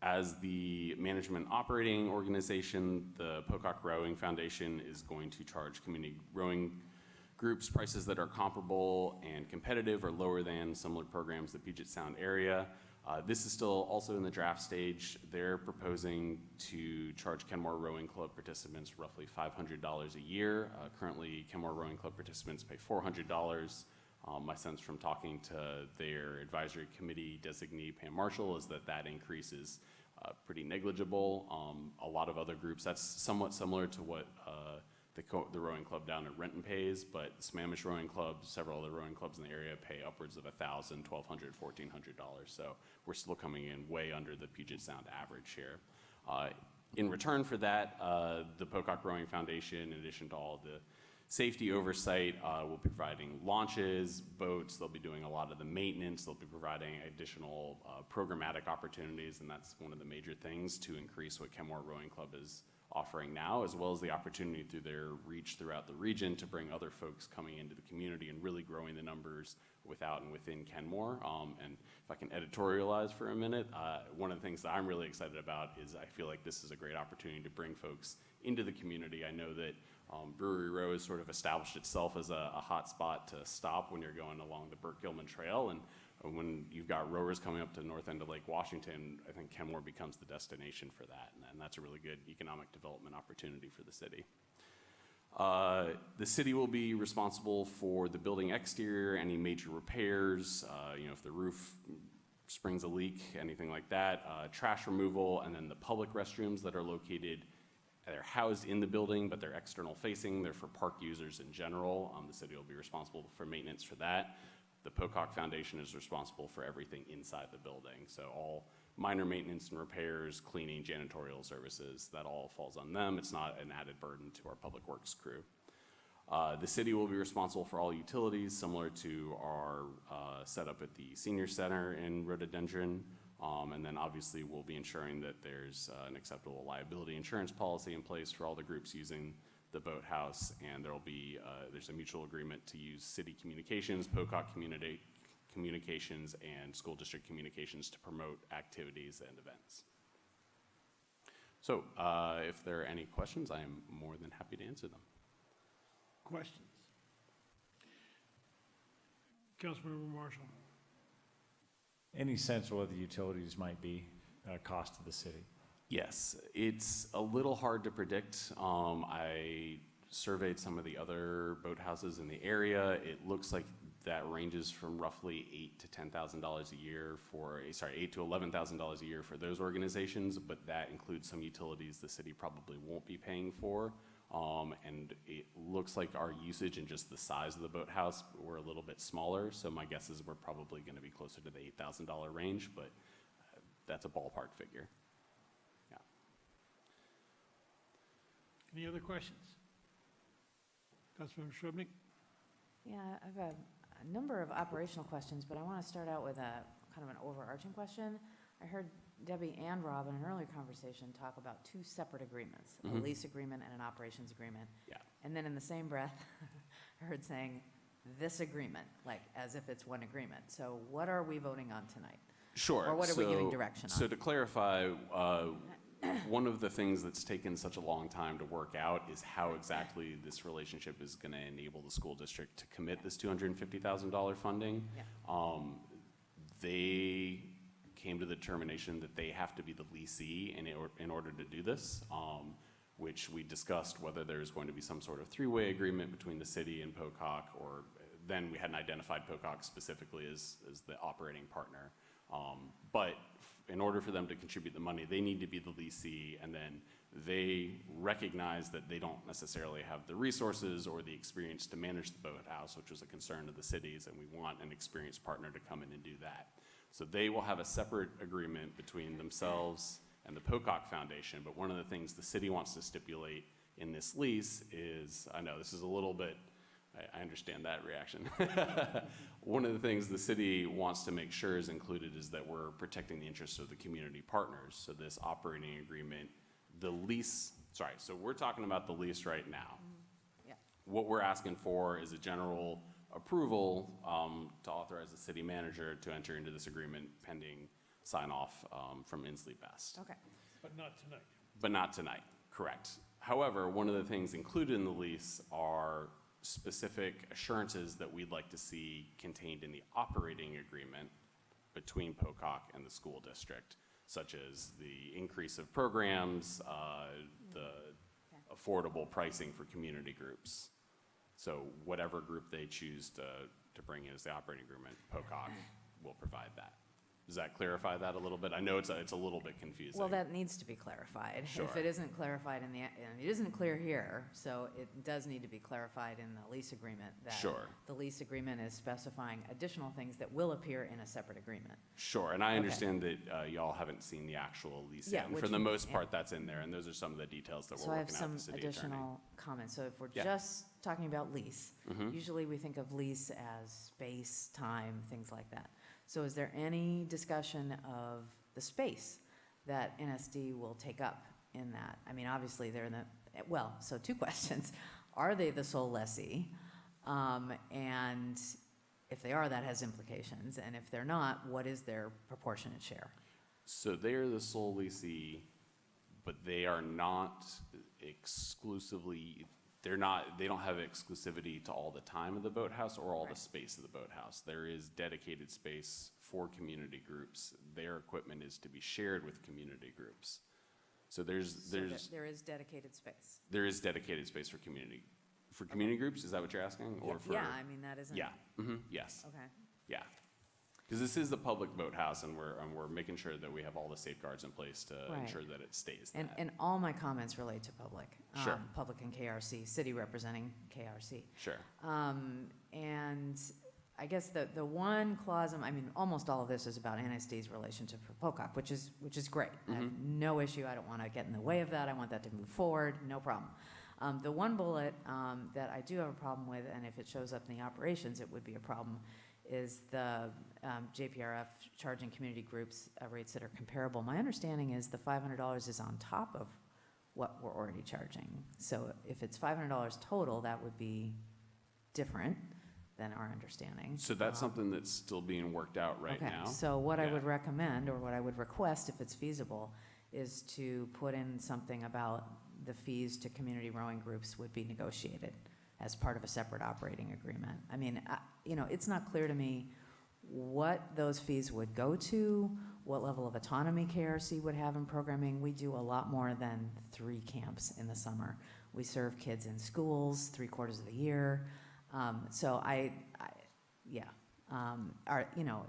As the management operating organization, the Pocock Rowing Foundation is going to charge community rowing groups prices that are comparable and competitive or lower than similar programs in the Puget Sound area. This is still also in the draft stage. They're proposing to charge Kenmore Rowing Club participants roughly $500 a year. Currently, Kenmore Rowing Club participants pay $400. My sense from talking to their advisory committee designee, Pam Marshall, is that that increase is pretty negligible. A lot of other groups, that's somewhat similar to what the rowing club down at Renton pays, but the Sammamish Rowing Club, several other rowing clubs in the area pay upwards of $1,000, $1,200, $1,400. So we're still coming in way under the Puget Sound average here. In return for that, the Pocock Rowing Foundation, in addition to all the safety oversight, will be providing launches, boats. They'll be doing a lot of the maintenance. They'll be providing additional programmatic opportunities, and that's one of the major things to increase what Kenmore Rowing Club is offering now, as well as the opportunity through their reach throughout the region to bring other folks coming into the community and really growing the numbers without and within Kenmore. And if I can editorialize for a minute, one of the things that I'm really excited about is I feel like this is a great opportunity to bring folks into the community. I know that Brewery Row has sort of established itself as a hot spot to stop when you're going along the Burke-Gilman Trail, and when you've got rowers coming up to the north end of Lake Washington, I think Kenmore becomes the destination for that, and that's a really good economic development opportunity for the city. The city will be responsible for the building exterior, any major repairs, if the roof springs a leak, anything like that, trash removal, and then the public restrooms that are located, they're housed in the building, but they're external facing. They're for park users in general. The city will be responsible for maintenance for that. The Pocock Foundation is responsible for everything inside the building. So all minor maintenance and repairs, cleaning, janitorial services, that all falls on them. It's not an added burden to our public works crew. The city will be responsible for all utilities, similar to our setup at the senior center in Rhododendron. And then obviously we'll be ensuring that there's an acceptable liability insurance policy in place for all the groups using the Boathouse, and there's a mutual agreement to use city communications, Pocock communications, and school district communications to promote activities and events. So if there are any questions, I am more than happy to answer them. Questions? Councilmember Marshall. Any sense of what the utilities might be, cost to the city? Yes, it's a little hard to predict. I surveyed some of the other boathouses in the area. It looks like that ranges from roughly $8,000 to $10,000 a year $8,000 to $11,000 a year for those organizations, but that includes some utilities the city probably won't be paying for. And it looks like our usage and just the size of the boathouse, we're a little bit smaller. So my guess is we're probably going to be closer to the $8,000 range, but that's a ballpark figure. Yeah. Any other questions? Councilmember Shrubnik? Yeah, I have a number of operational questions, but I want to start out with a kind of an overarching question. I heard Debbie and Rob in an earlier conversation talk about two separate agreements, a lease agreement and an operations agreement. Yeah. And then in the same breath, I heard saying this agreement, like as if it's one agreement. So what are we voting on tonight? Sure. Or what are we giving direction on? So to clarify, one of the things that's taken such a long time to work out is how exactly this relationship is going to enable the school district to commit this $250,000 funding. Yeah. They came to the determination that they have to be the leasee in order to do this, which we discussed whether there's going to be some sort of three-way agreement between the city and Pocock, or then we hadn't identified Pocock specifically as the operating partner. But in order for them to contribute the money, they need to be the leasee, and then they recognize that they don't necessarily have the resources or the experience to manage the boathouse, which was a concern of the cities, and we want an experienced partner to come in and do that. So they will have a separate agreement between themselves and the Pocock Foundation, but one of the things the city wants to stipulate in this lease is, I know this is a little bit, I understand that reaction. One of the things the city wants to make sure is included is that we're protecting the interests of the community partners. So this operating agreement, so we're talking about the lease right now. Yeah. What we're asking for is a general approval to authorize the city manager to enter into this agreement pending sign-off from Inslee Best. Okay. But not tonight. But not tonight, correct. However, one of the things included in the lease are specific assurances that we'd like to see contained in the operating agreement between Pocock and the school district, such as the increase of programs, the affordable pricing for community groups. So whatever group they choose to bring in as the operating agreement, Pocock will provide that. Does that clarify that a little bit? I know it's a little bit confusing. Well, that needs to be clarified. Sure. If it isn't clarified and it isn't clear here, so it does need to be clarified in the lease agreement. That Sure. The lease agreement is specifying additional things that will appear in a separate agreement. Sure, and I understand that y'all haven't seen the actual lease Yeah, yet. And which for the we- most part, that's in there, and those are some of the details that So we're I have working out with some the city attorney. additional comments. So if we're Yeah. just talking about lease, Mhm. usually we think of lease as space, time, things like that. So is there any discussion of the space that NSD will take up in that? I mean, obviously they're in the, well, so two questions. Are they the sole lessee? And if they are, that has implications. And if they're not, what is their proportionate share? So they are the sole leasee, but they are not exclusively, they don't have exclusivity to all the time of the boathouse or all the space of the boathouse. There is dedicated space for community groups. Their equipment is to be shared with community groups. So there is dedicated space. There is dedicated space for community For community groups, is that what you're asking? Or for? Yeah, I mean, that isn't. Yeah, yes, Okay. yeah. Because this is the public boathouse, and we're making sure that we have all the safeguards in place to Right. ensure that it stays And, that. and all my comments relate to public. Sure. Public and KRC, city representing KRC. Sure. And I guess the one clause, I mean, almost all of this is about NSD's relationship for Pocock, which is great. I have no issue. I don't want to get in the way of that. I want that to move forward. No problem. The one bullet that I do have a problem with, and if it shows up in the operations, it would be a problem, is the JPRF charging community groups rates that are comparable. My understanding is the $500 is on top of what we're already charging. So if it's $500 total, that would be different than our understanding. So that's something that's still being worked out right now? Okay, so what I Yeah. would recommend, or what I would request if it's feasible, is to put in something about the fees to community rowing groups would be negotiated as part of a separate operating agreement. I mean, it's not clear to me what those fees would go to, what level of autonomy KRC would have in programming. We do a lot more than 3 camps in the summer. We serve kids in schools 3/4 of the year. So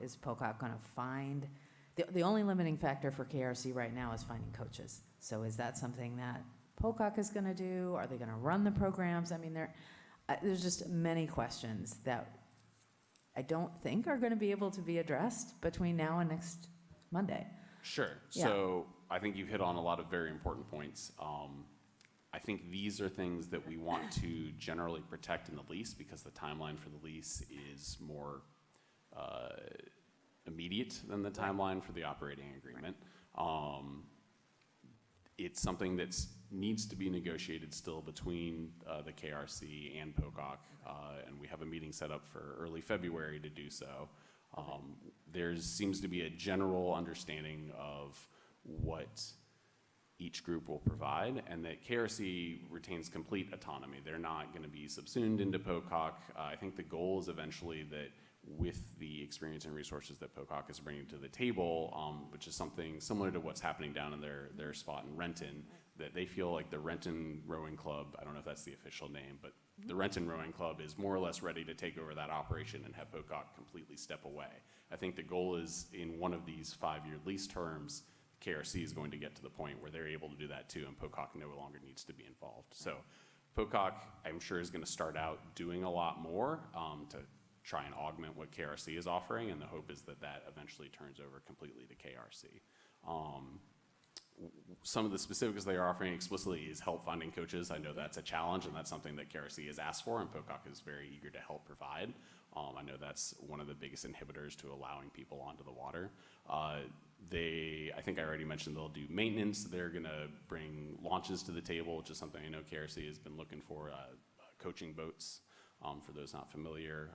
is Pocock going to find, the only limiting factor for KRC right now is finding coaches. So is that something that Pocock is going to do? Are they going to run the programs? I mean, there's just many questions that I don't think are going to be able to be addressed between now and next Monday. Sure. Yeah. So I think you've hit on a lot of very important points. I think these are things that we want to generally protect in the lease because the timeline for the lease is more immediate than the timeline for the operating agreement. It's something that needs to be negotiated still between the KRC and Pocock, and we have a meeting set up for early February to do so. There seems to be a general understanding of what each group will provide, and that KRC retains complete autonomy. They're not going to be subsumed into Pocock. I think the goal is eventually that with the experience and resources that Pocock is bringing to the table, which is something similar to what's happening down in their spot in Renton, that they feel like the Renton Rowing Club, I don't know if that's the official name, but the Renton Rowing Club is more or less ready to take over that operation and have Pocock completely step away. I think the goal is in one of these 5-year lease terms, KRC is going to get to the point where they're able to do that too, and Pocock no longer needs to be involved. So Pocock, I'm sure, is going to start out doing a lot more to try and augment what KRC is offering, and the hope is that that eventually turns over completely to KRC. Some of the specifics they are offering explicitly is help finding coaches. I know that's a challenge, and that's something that KRC has asked for, and Pocock is very eager to help provide. I know that's one of the biggest inhibitors to allowing people onto the water. I think I already mentioned they'll do maintenance. They're going to bring launches to the table, which is something I know KRC has been looking for, coaching boats, for those not familiar.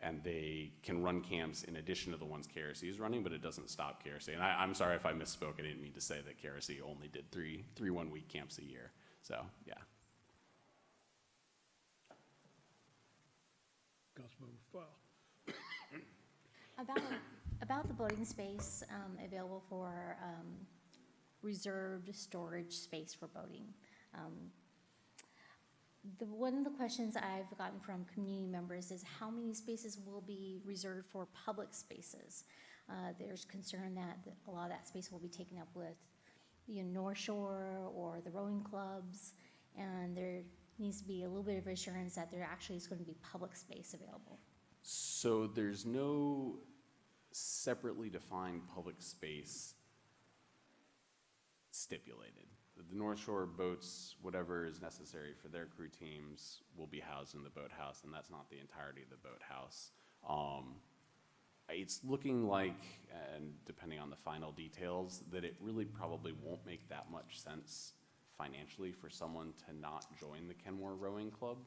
And they can run camps in addition to the ones KRC is running, but it doesn't stop KRC. And I'm sorry if I misspoke. I didn't mean to say that KRC only did three 1-week camps a year. So, yeah. Councilmember File. About the boating space available for reserved storage space for boating. One of the questions I've gotten from community members is how many spaces will be reserved for public spaces. There's concern that a lot of that space will be taken up with North Shore or the rowing clubs, and there needs to be a little bit of assurance that there actually is going to be public space available. So there's no separately defined public space stipulated. The North Shore boats, whatever is necessary for their crew teams, will be housed in the boathouse, and that's not the entirety of the boathouse. It's looking like, and depending on the final details, that it really probably won't make that much sense financially for someone to not join the Kenmore Rowing Club.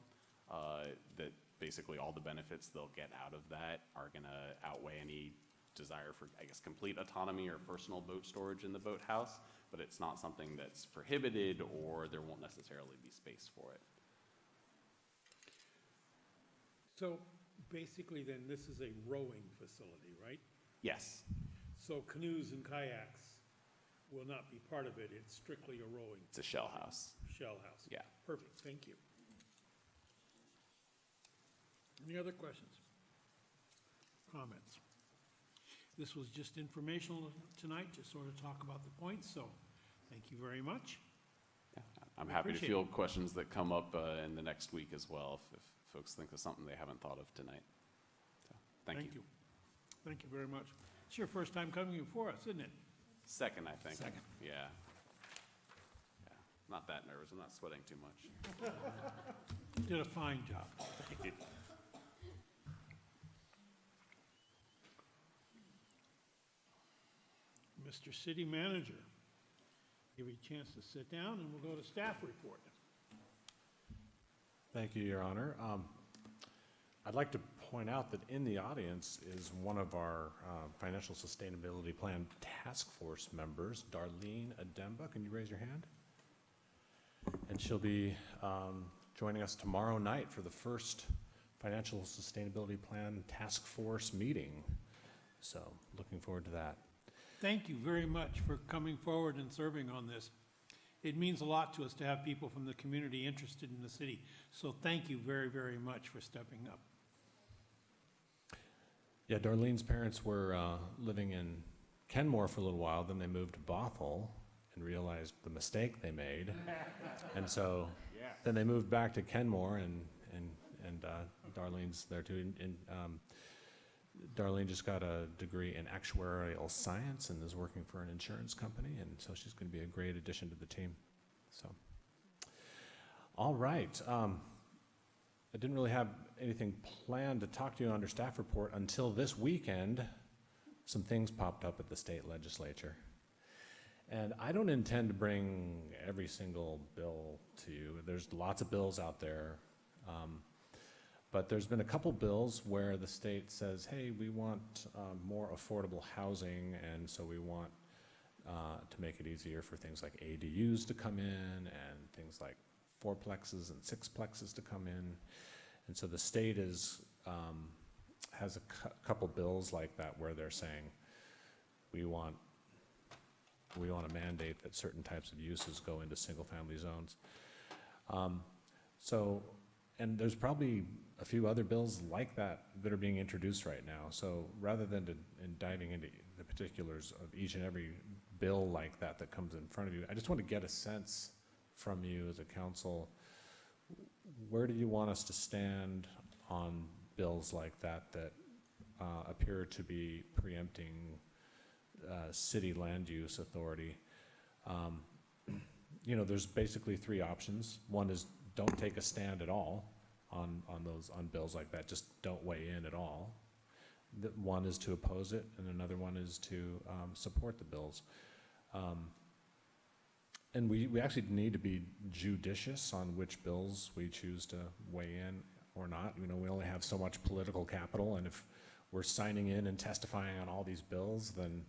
That basically all the benefits they'll get out of that are going to outweigh any desire for, I guess, complete autonomy or personal boat storage in the boathouse, but it's not something that's prohibited or there won't necessarily be space for it. So basically then, this is a rowing facility, right? Yes. So canoes and kayaks will not be part of it. It's strictly a rowing. It's a shell house. Shell house. Yeah. Perfect, thank you. Any other questions? Comments? This was just informational tonight, to sort of talk about the points, so thank you very much. I'm We happy to appreciate field questions that come up in the next week as well, if folks think of something they haven't thought of tonight. So, thank you. Thank you very much. It's your first time coming before us, isn't it? Second, I think. Second. Yeah. Not that nervous. I'm not sweating too much. You did a fine job. Thank you. Mr. City Manager, give you a chance to sit down, and we'll go to staff report. Thank you, Your Honor. I'd like to point out that in the audience is one of our Financial Sustainability Plan Task Force members, Darlene Ademba. Can you raise your hand? And she'll be joining us tomorrow night for the first Financial Sustainability Plan Task Force meeting. So, looking forward to that. Thank you very much for coming forward and serving on this. It means a lot to us to have people from the community interested in the city. So thank you very, very much for stepping up. Yeah, Darlene's parents were living in Kenmore for a little while, then they moved to Bothell and realized the mistake they made. And so then they moved back to Kenmore, and Darlene's there too. And Darlene just got a degree in actuarial science and is working for an insurance company, and so she's going to be a great addition to the team. So, all right. I didn't really have anything planned to talk to you under staff report until this weekend. Some things popped up at the state legislature. And I don't intend to bring every single bill to you. There's lots of bills out there. But there's been a couple bills where the state says, hey, we want more affordable housing, and so we want to make it easier for things like ADUs to come in and things like fourplexes and sixplexes to come in. And so the state has a couple bills like that where they're saying, we want to mandate that certain types of uses go into single-family zones. And there's probably a few other bills like that that are being introduced right now. So rather than diving into the particulars of each and every bill like that that comes in front of you, I just want to get a sense from you as a council, where do you want us to stand on bills like that that appear to be preempting city land use authority? There's basically three options. One is don't take a stand at all on bills like that. Just don't weigh in at all. One is to oppose it, and another one is to support the bills. And we actually need to be judicious on which bills we choose to weigh in or not. We only have so much political capital, and if we're signing in and testifying on all these bills, then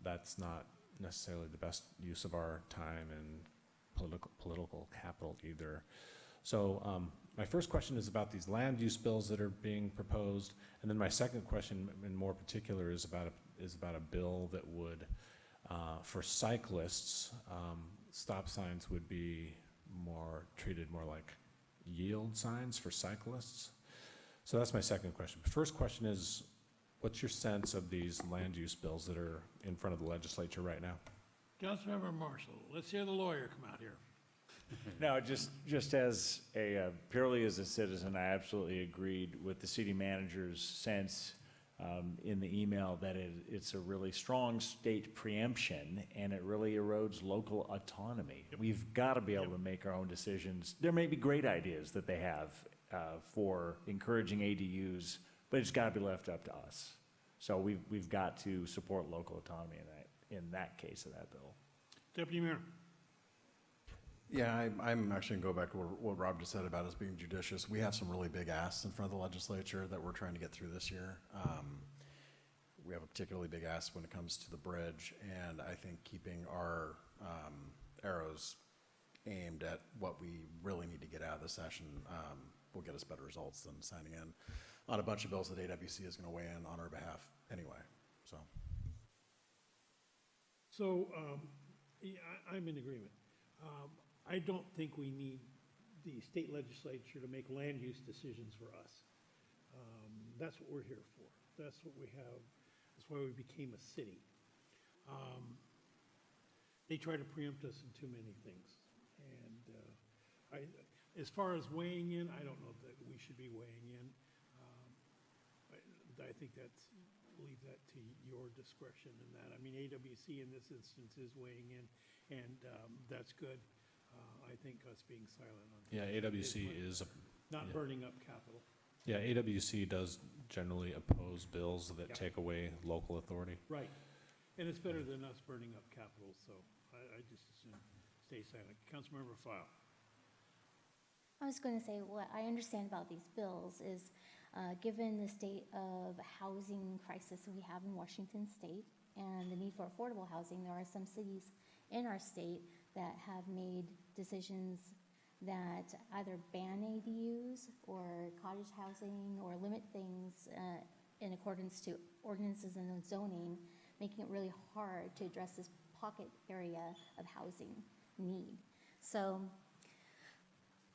that's not necessarily the best use of our time and political capital either. So my first question is about these land use bills that are being proposed, and then my second question, in more particular, is about a bill that would, for cyclists, stop signs would be treated more like yield signs for cyclists. So that's my second question. The first question is, what's your sense of these land use bills that are in front of the legislature right now? Councilmember Marshall, let's hear the lawyer come out here. No, just as purely as a citizen, I absolutely agreed with the city manager's sense in the email that it's a really strong state preemption, and it really erodes local autonomy. Yep. We've got to be able to make our own decisions. There may be great ideas that they have for encouraging ADUs, but it's got to be left up to us. So we've got to support local autonomy in that case of that bill. Deputy Mayor. Yeah, I'm actually going to go back to what Rob just said about us being judicious. We have some really big asks in front of the legislature that we're trying to get through this year. We have a particularly big ask when it comes to the bridge, and I think keeping our arrows aimed at what we really need to get out of the session will get us better results than signing in on a bunch of bills that AWC is going to weigh in on our behalf anyway. So yeah, I'm in agreement. I don't think we need the state legislature to make land use decisions for us. That's what we're here for. That's what we have, that's why we became a city. They try to preempt us in too many things. And as far as weighing in, I don't know that we should be weighing in. I think leave that to your discretion in that. I mean, AWC in this instance is weighing in, and that's good. I think us being silent on. Yeah, AWC is, not burning up capital. yeah, AWC does generally oppose bills that take away local authority. Right. And it's better than us burning up capital, so I just assume stay silent. Councilmember File. I was going to say, what I understand about these bills is, given the state of housing crisis we have in Washington State and the need for affordable housing, there are some cities in our state that have made decisions that either ban ADUs or cottage housing or limit things in accordance to ordinances and zoning, making it really hard to address this pocket area of housing need. So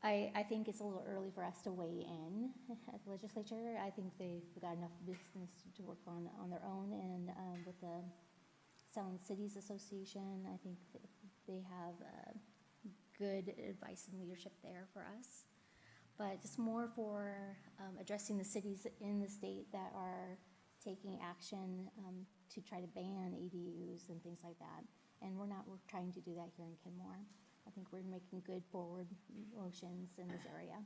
I think it's a little early for us to weigh in at the legislature. I think they've got enough business to work on their own, and with the Sound Cities Association, I think that they have good advice and leadership there for us. But it's more for addressing the cities in the state that are taking action to try to ban ADUs and things like that. And we're trying to do that here in Kenmore. I think we're making good forward motions in this area.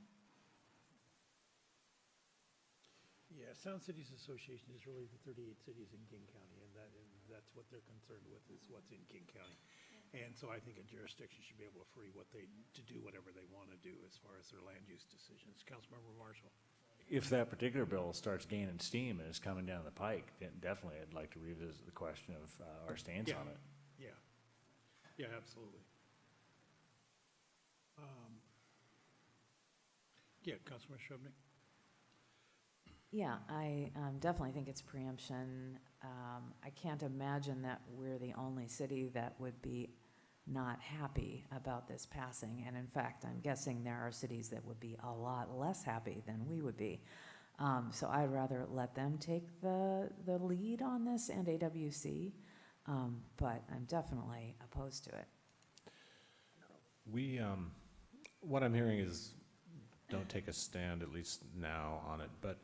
Yeah, Sound Cities Association is really the 38 cities in King County, and that's what they're concerned with, is what's in King County. And so I think a jurisdiction should be able to do whatever they want to do as far as their land use decisions. Councilmember Marshall. If that particular bill starts gaining steam and is coming down the pike, then definitely I'd like to revisit the question of our stance on it. Yeah. Yeah, absolutely. Yeah, Councilmember Shrubnik. Yeah, I definitely think it's preemption. I can't imagine that we're the only city that would be not happy about this passing. And in fact, I'm guessing there are cities that would be a lot less happy than we would be. So I'd rather let them take the lead on this, and AWC, but I'm definitely opposed to it. What I'm hearing is don't take a stand, at least now, on it. But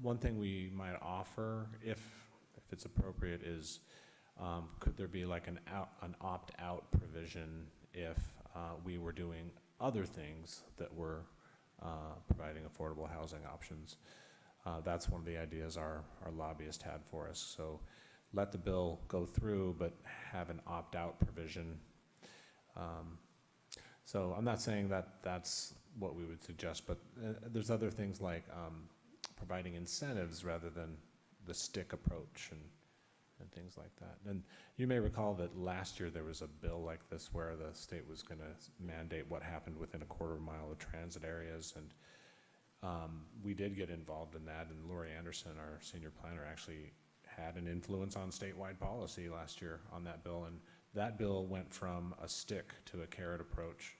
one thing we might offer, if it's appropriate, is could there be like an opt-out provision if we were doing other things that were providing affordable housing options? That's one of the ideas our lobbyist had for us. So let the bill go through, but have an opt-out provision. So I'm not saying that that's what we would suggest, but there's other things like providing incentives rather than the stick approach and things like that. And you may recall that last year there was a bill like this where the state was going to mandate what happened within a quarter mile of transit areas, and we did get involved in that, and Lori Anderson, our senior planner, actually had an influence on statewide policy last year on that bill, and that bill went from a stick to a carrot approach.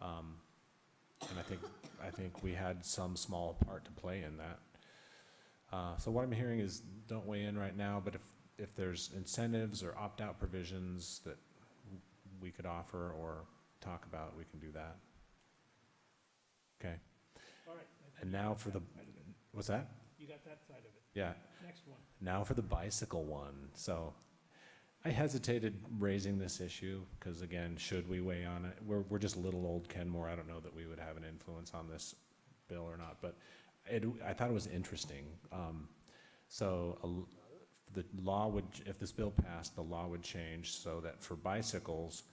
And I think we had some small part to play in that. So what I'm hearing is don't weigh in right now, but if there's incentives or opt-out provisions that we could offer or talk about, we can do that. Okay. All right. And now for the, what's that? You got that side of it. Yeah. Next one. Now for the bicycle one. So I hesitated raising this issue because, again, should we weigh on it? We're just little old Kenmore. I don't know that we would have an influence on this bill or not, but I thought it was interesting. The law would, if this bill passed, the law would change so that for bicycles,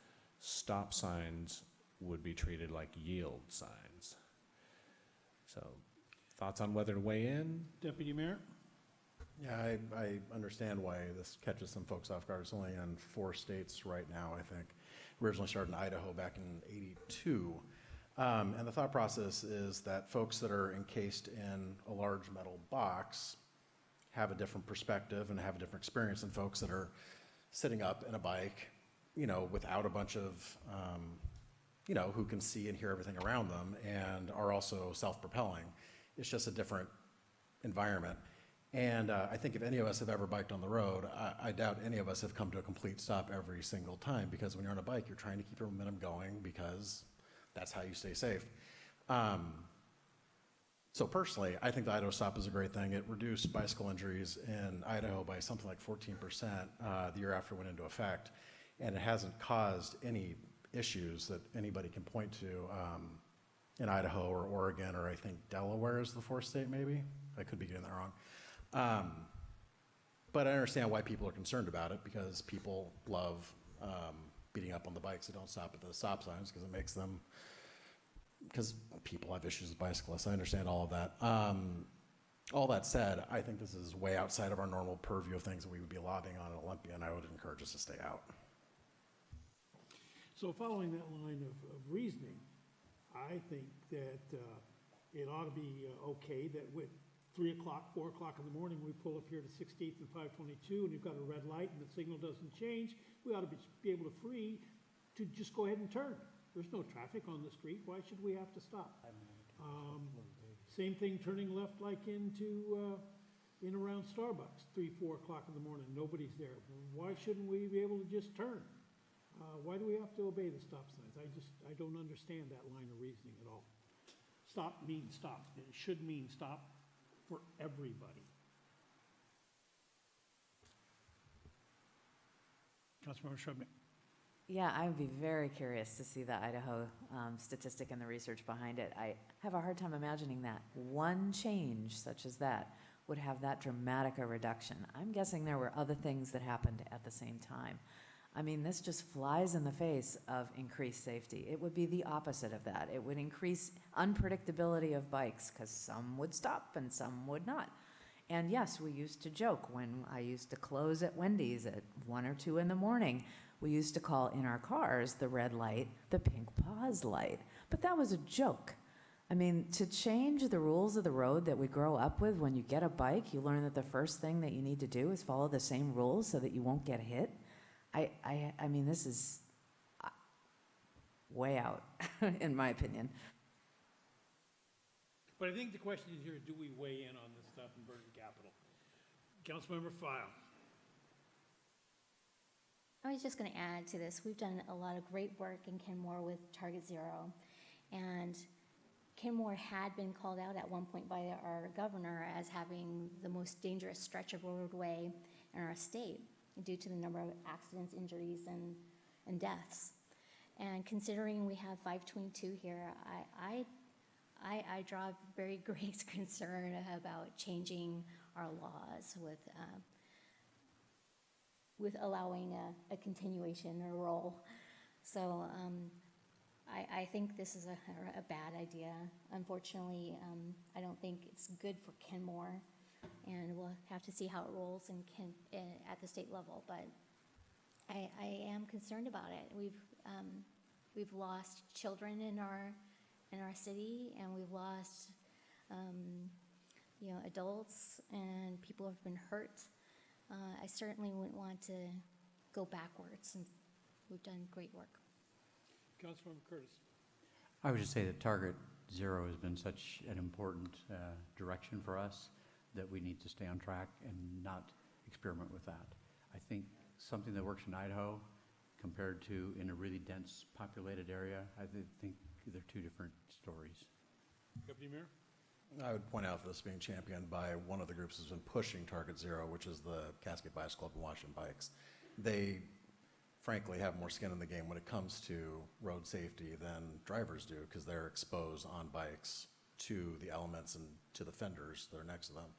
stop signs would be treated like yield signs. So thoughts on whether to weigh in? Deputy Mayor? Yeah, I understand why this catches some folks off guard. It's only in 4 states right now, I think. Originally started in Idaho back in '82. And the thought process is that folks that are encased in a large metal box have a different perspective and have a different experience than folks that are sitting up in a bike, without a bunch of, who can see and hear everything around them and are also self-propelling. It's just a different environment. And I think if any of us have ever biked on the road, I doubt any of us have come to a complete stop every single time, because when you're on a bike, you're trying to keep your momentum going because that's how you stay safe. So personally, I think the Idaho stop is a great thing. It reduced bicycle injuries in Idaho by something like 14% the year after it went into effect, and it hasn't caused any issues that anybody can point to in Idaho or Oregon, or I think Delaware is the fourth state maybe. I could be getting that wrong. But I understand why people are concerned about it, because people love beating up on the bikes that don't stop at the stop signs, because it makes them, because people have issues with bicyclists. I understand all of that. All that said, I think this is way outside of our normal purview of things that we would be lobbying on at Olympia, and I would encourage us to stay out. So following that line of reasoning, I think that it ought to be okay that with 3 o'clock, 4 o'clock in the morning, we pull up here to 16th and 522, and you've got a red light and the signal doesn't change, we ought to be able to free to just go ahead and turn. There's no traffic on the street. Why should we have to stop? Same thing turning left like into in around Starbucks, 3, 4 o'clock in the morning. Nobody's there. Why shouldn't we be able to just turn? Why do we have to obey the stop signs? I don't understand that line of reasoning at all. Stop means stop. It should mean stop for everybody. Councilmember Shrubnik. Yeah, I would be very curious to see the Idaho statistic and the research behind it. I have a hard time imagining that one change such as that would have that dramatic a reduction. I'm guessing there were other things that happened at the same time. I mean, this just flies in the face of increased safety. It would be the opposite of that. It would increase unpredictability of bikes, because some would stop and some would not. And yes, we used to joke when I used to close at Wendy's at 1 or 2 in the morning. We used to call in our cars the red light the pink pause light. But that was a joke. I mean, to change the rules of the road that we grow up with, when you get a bike, you learn that the first thing that you need to do is follow the same rules so that you won't get hit. I mean, this is way out, in my opinion. But I think the question is here, do we weigh in on this stuff and burn capital? Councilmember File. I was just going to add to this. We've done a lot of great work in Kenmore with Target Zero, and Kenmore had been called out at one point by our governor as having the most dangerous stretch of roadway in our state due to the number of accidents, injuries, and deaths. And considering we have 522 here, I draw very great concern about changing our laws with allowing a continuation or roll. So I think this is a bad idea. Unfortunately, I don't think it's good for Kenmore, and we'll have to see how it rolls at the state level. But I am concerned about it. We've lost children in our city, and we've lost adults, and people have been hurt. I certainly wouldn't want to go backwards, and we've done great work. Councilmember Curtis. I would just say that Target Zero has been such an important direction for us that we need to stay on track and not experiment with that. I think something that works in Idaho compared to in a really dense populated area, I think they're two different stories. Deputy Mayor? I would point out this being championed by one of the groups that's been pushing Target Zero, which is the Cascade Bicycle Club and Washington Bikes. They, frankly, have more skin in the game when it comes to road safety than drivers do, because they're exposed on bikes to the elements and to the fenders that are next to them.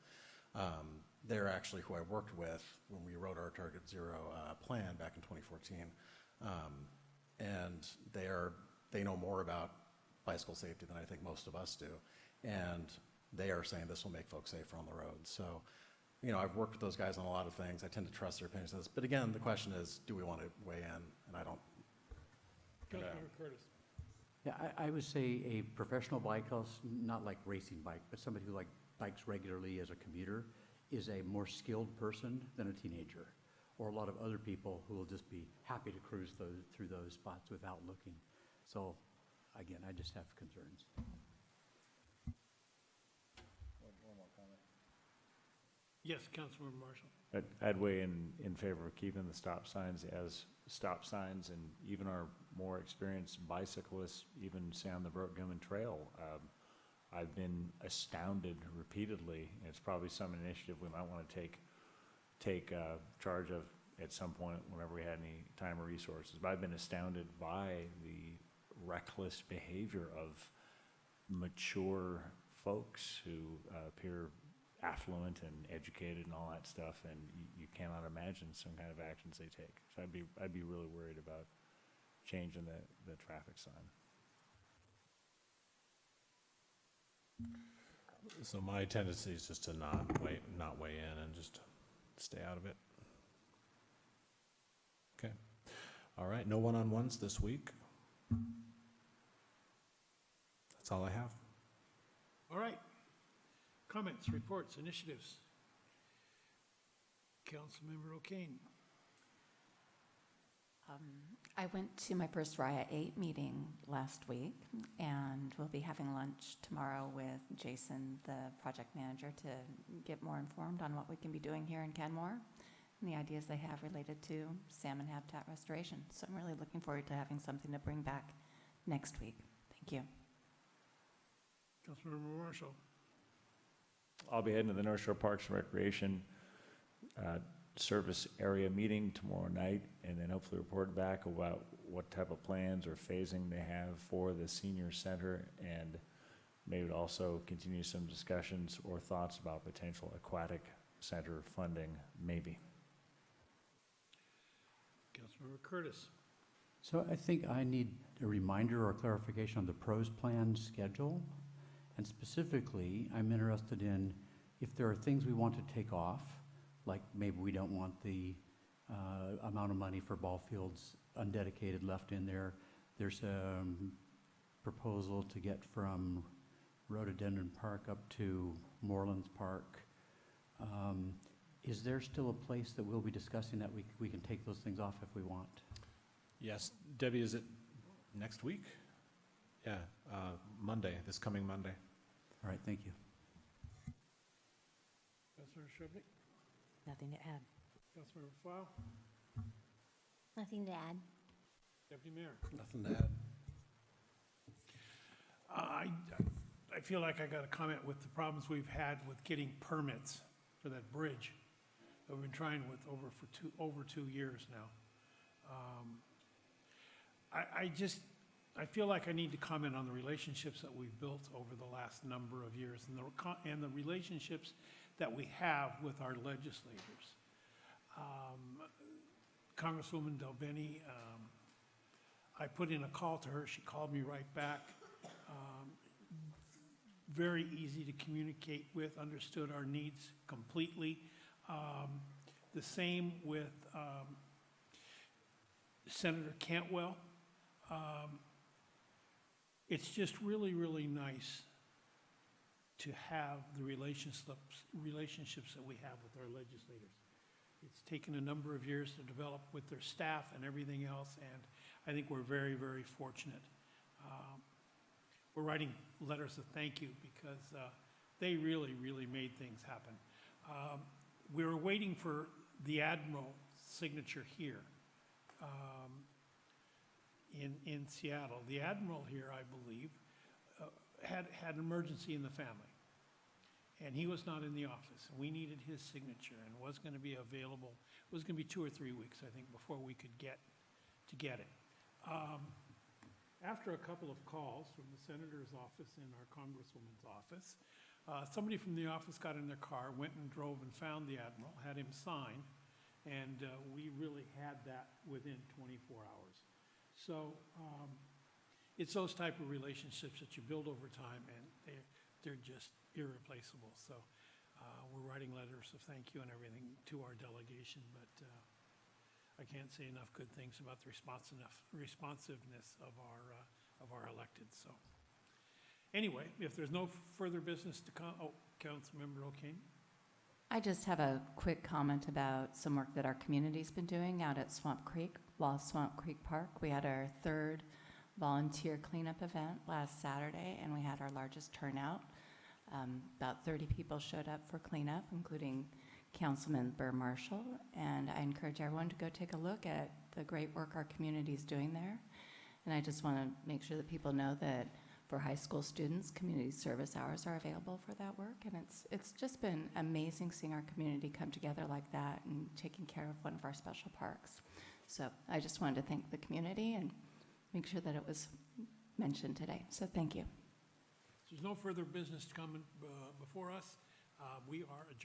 They're actually who I worked with when we wrote our Target Zero plan back in 2014. And they know more about bicycle safety than I think most of us do. And they are saying this will make folks safer on the road. So, I've worked with those guys on a lot of things. I tend to trust their opinions on this. But again, the question is, do we want to weigh in? And I don't. Councilmember Curtis. Yeah, I would say a professional bike house, not like racing bike, but somebody who bikes regularly as a commuter, is a more skilled person than a teenager, or a lot of other people who will just be happy to cruise through those spots without looking. So, again, I just have concerns. One more comment. Yes, Councilmember Marshall. I'd weigh in favor of keeping the stop signs as stop signs, and even our more experienced bicyclists, even say on the Brookgumman Trail. I've been astounded repeatedly. It's probably some initiative we might want to take charge of at some point whenever we had any time or resources. But I've been astounded by the reckless behavior of mature folks who appear affluent and educated and all that stuff, and you cannot imagine some kind of actions they take. So I'd be really worried about changing the traffic sign. So my tendency is just to not weigh in and just stay out of it. Okay. All right, no one-on-ones this week. That's all I have. All right. Comments, reports, initiatives. Councilmember O'Kane. I went to my first VIII meeting last week, and we'll be having lunch tomorrow with Jason, the project manager, to get more informed on what we can be doing here in Kenmore and the ideas they have related to salmon habitat restoration. So I'm really looking forward to having something to bring back next week. Thank you. Councilmember Marshall. I'll be heading to the North Shore Parks and Recreation service area meeting tomorrow night, and then hopefully report back about what type of plans or phasing they have for the senior center, and maybe also continue some discussions or thoughts about potential aquatic center funding, maybe. Councilmember Curtis. So I think I need a reminder or clarification on the pros plan schedule. And specifically, I'm interested in if there are things we want to take off, like maybe we don't want the amount of money for ball fields undedicated left in there. There's a proposal to get from Rhododendron Park up to Morelands Park. Is there still a place that we'll be discussing that we can take those things off if we want? Yes, Debbie, is it next week? Yeah, Monday, this coming Monday. All right, thank you. Councilmember Shrubnik. Nothing to add. Councilmember File. Nothing to add. Deputy Mayor. Nothing to add. I feel like I got to comment with the problems we've had with getting permits for that bridge that we've been trying with over 2 years now. I feel like I need to comment on the relationships that we've built over the last number of years and the relationships that we have with our legislators. Congresswoman Del Bene, I put in a call to her. She called me right back. Very easy to communicate with, understood our needs completely. The same with Senator Cantwell. It's just really, really nice to have the relationships that we have with our legislators. It's taken a number of years to develop with their staff and everything else, and I think we're very, very fortunate. We're writing letters of thank you because they really, really made things happen. We were waiting for the Admiral's signature here in Seattle. The Admiral here, I believe, had an emergency in the family, and he was not in the office. We needed his signature, and was going to be available. It was going to be 2 or 3 weeks, I think, before we could get it. After a couple of calls from the senator's office and our congresswoman's office, somebody from the office got in their car, went and drove and found the Admiral, had him sign, and we really had that within 24 hours. So it's those type of relationships that you build over time, and they're just irreplaceable. So we're writing letters of thank you and everything to our delegation, but I can't say enough good things about the responsiveness of our electeds. So anyway, if there's no further business to come, Councilmember O'Kane. I just have a quick comment about some work that our community's been doing out at Swamp Creek, Swamp Creek Park. We had our 3rd volunteer cleanup event last Saturday, and we had our largest turnout. About 30 people showed up for cleanup, including Councilmember Marshall, and I encourage everyone to go take a look at the great work our community is doing there. And I just want to make sure that people know that for high school students, community service hours are available for that work, and it's just been amazing seeing our community come together like that and taking care of one of our special parks. So I just wanted to thank the community and make sure that it was mentioned today. So thank you. There's no further business coming before us. We are adjourned.